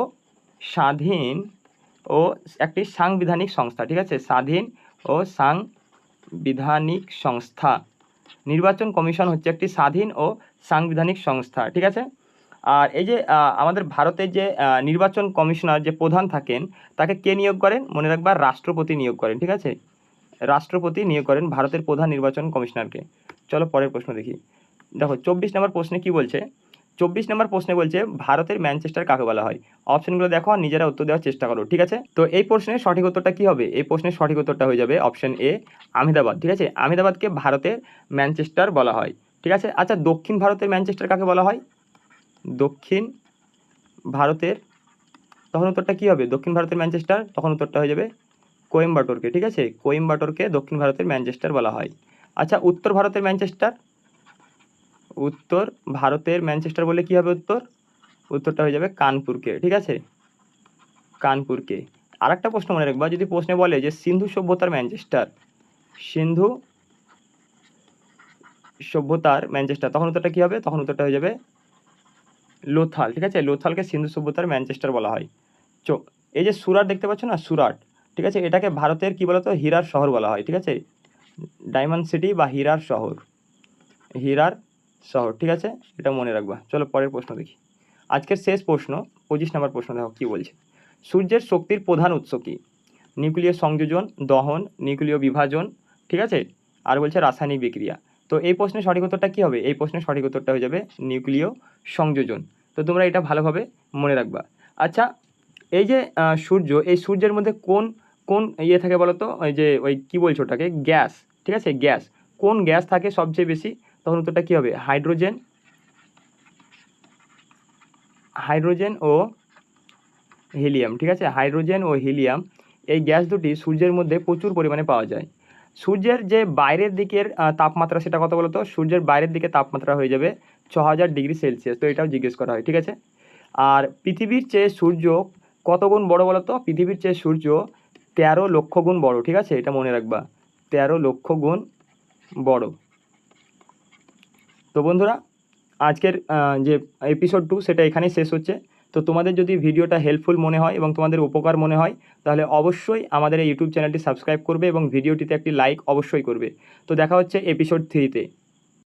S1: একটি সাংবিধানিক সংস্থা, ঠিক আছে, স্বাধীন ও সাংবিধানিক সংস্থা। নির্বাচন কমিশন হচ্ছে একটি স্বাধীন ও সাংবিধানিক সংস্থা, ঠিক আছে। আর এই যে আমাদের ভারতের যে নির্বাচন কমিশনার যে প্রধান থাকেন তাকে কে নিয়োগ করেন? মনে রাখবা রাষ্ট্রপতি নিয়োগ করেন, ঠিক আছে, রাষ্ট্রপতি নিয়োগ করেন ভারতের প্রধান নির্বাচন কমিশনারকে। চলো পরের প্রশ্ন দেখি। দেখো 24 নম্বর প্রশ্নে কি বলছে, 24 নম্বর প্রশ্নে বলছে ভারতের ম্যানচেস্টার কাকে বলা হয়? অপশনগুলো দেখো আর নিজেরা উত্তর দেওয়ার চেষ্টা করো, ঠিক আছে। তো এই প্রশ্নের সঠিক উত্তরটা কি হবে? এই প্রশ্নের সঠিক উত্তরটা হয়ে যাবে অপশন এ আহমেদাবাদ, ঠিক আছে, আহমেদাবাদকে ভারতের ম্যানচেস্টার বলা হয়, ঠিক আছে। আচ্ছা, দক্ষিণ ভারতের ম্যানচেস্টার কাকে বলা হয়? দক্ষিণ ভারতের, তখন উত্তরটা কী হবে? দক্ষিণ ভারতের ম্যানচেস্টার, তখন উত্তরটা হয়ে যাবে কোয়েম্বাটোরকে, ঠিক আছে, কোয়েম্বাটোরকে দক্ষিণ ভারতের ম্যানচেস্টার বলা হয়। আচ্ছা, উত্তর ভারতের ম্যানচেস্টার বলে কী হবে উত্তরটা হয়ে যাবে কানপুরকে, ঠিক আছে, কানপুরকে। আর একটা প্রশ্ন মনে রাখবা, যদি প্রশ্নে বলে যে সিন্ধু সভ্যতার ম্যানচেস্টার, সিন্ধু সভ্যতার ম্যানচেস্টার, তখন উত্তরটা কী হবে? তখন উত্তরটা হয়ে যাবে লোথাল। ঠিক আছে, লোথালকে সিন্ধু সভ্যতার ম্যানচেস্টার বলা হয়। এই যে সুরাট দেখতে পাচ্ছ না, সুরাট, ঠিক আছে, এটাকে ভারতের কী বলতো হীরার শহর বলা হয়। ঠিক আছে, ডায়মন্ড সিটি বা হীরার শহর, হীরার শহর। ঠিক আছে, এটা মনে রাখবা। চলো পরের প্রশ্ন দেখি। আজকের শেষ প্রশ্ন 25 নম্বর প্রশ্ন দেখো কী বলছে। সূর্যের শক্তির প্রধান উৎস কী? নিউক্লিয় সংযোজন, দহন, নিউক্লিয় বিভাজন, ঠিক আছে, আর বলছে রাসায়নিক বিক্রিয়া। তো এই প্রশ্নের সঠিক উত্তরটা কী হবে? এই প্রশ্নের সঠিক উত্তরটা হয়ে যাবে নিউক্লিয় সংযোজন। তো তোমরা এটা ভালোভাবে মনে রাখবা। আচ্ছা, এই যে সূর্য, এই সূর্যের মধ্যে কোন কোন ইয়ে থাকে বলো তো, ওই যে ওই কী বলছো ওটাকে, গ্যাস, ঠিক আছে, গ্যাস, কোন গ্যাস থাকে সবচেয়ে বেশি? তখন উত্তরটা কী হবে? হাইড্রোজেন, হাইড্রোজেন ও হিলিয়াম। ঠিক আছে, হাইড্রোজেন ও হিলিয়াম এই গ্যাস দুটি সূর্যের মধ্যে প্রচুর পরিমাণে পাওয়া যায়। সূর্যের যে বাইরের দিকের তাপমাত্রা সেটা কত বলো তো? সূর্যের বাইরের দিকে তাপমাত্রা হয়ে যাবে 6000 ডিগ্রি সেলসিয়াস। তো এটাও জিজ্ঞেস করা হয়। ঠিক আছে, আর পৃথিবীর চেয়ে সূর্য কত গুণ বড় বলো তো? পৃথিবীর চেয়ে সূর্য 13 লক্ষ গুণ বড়। ঠিক আছে, এটা মনে রাখবা, 13 লক্ষ গুণ বড়। তো বন্ধুরা, আজকের যে এপিসোড 2 সেটা এখানেই শেষ হচ্ছে। তো তোমাদের যদি ভিডিওটা হেল্পফুল মনে হয় এবং তোমাদের উপকার মনে হয়, তাহলে অবশ্যই আমাদের এই ইউটিউব চ্যানেলটি সাবস্ক্রাইব করবে এবং ভিডিওটিতে একটি লাইক অবশ্যই করবে। তো দেখা হচ্ছে এপিসোড 3-তে।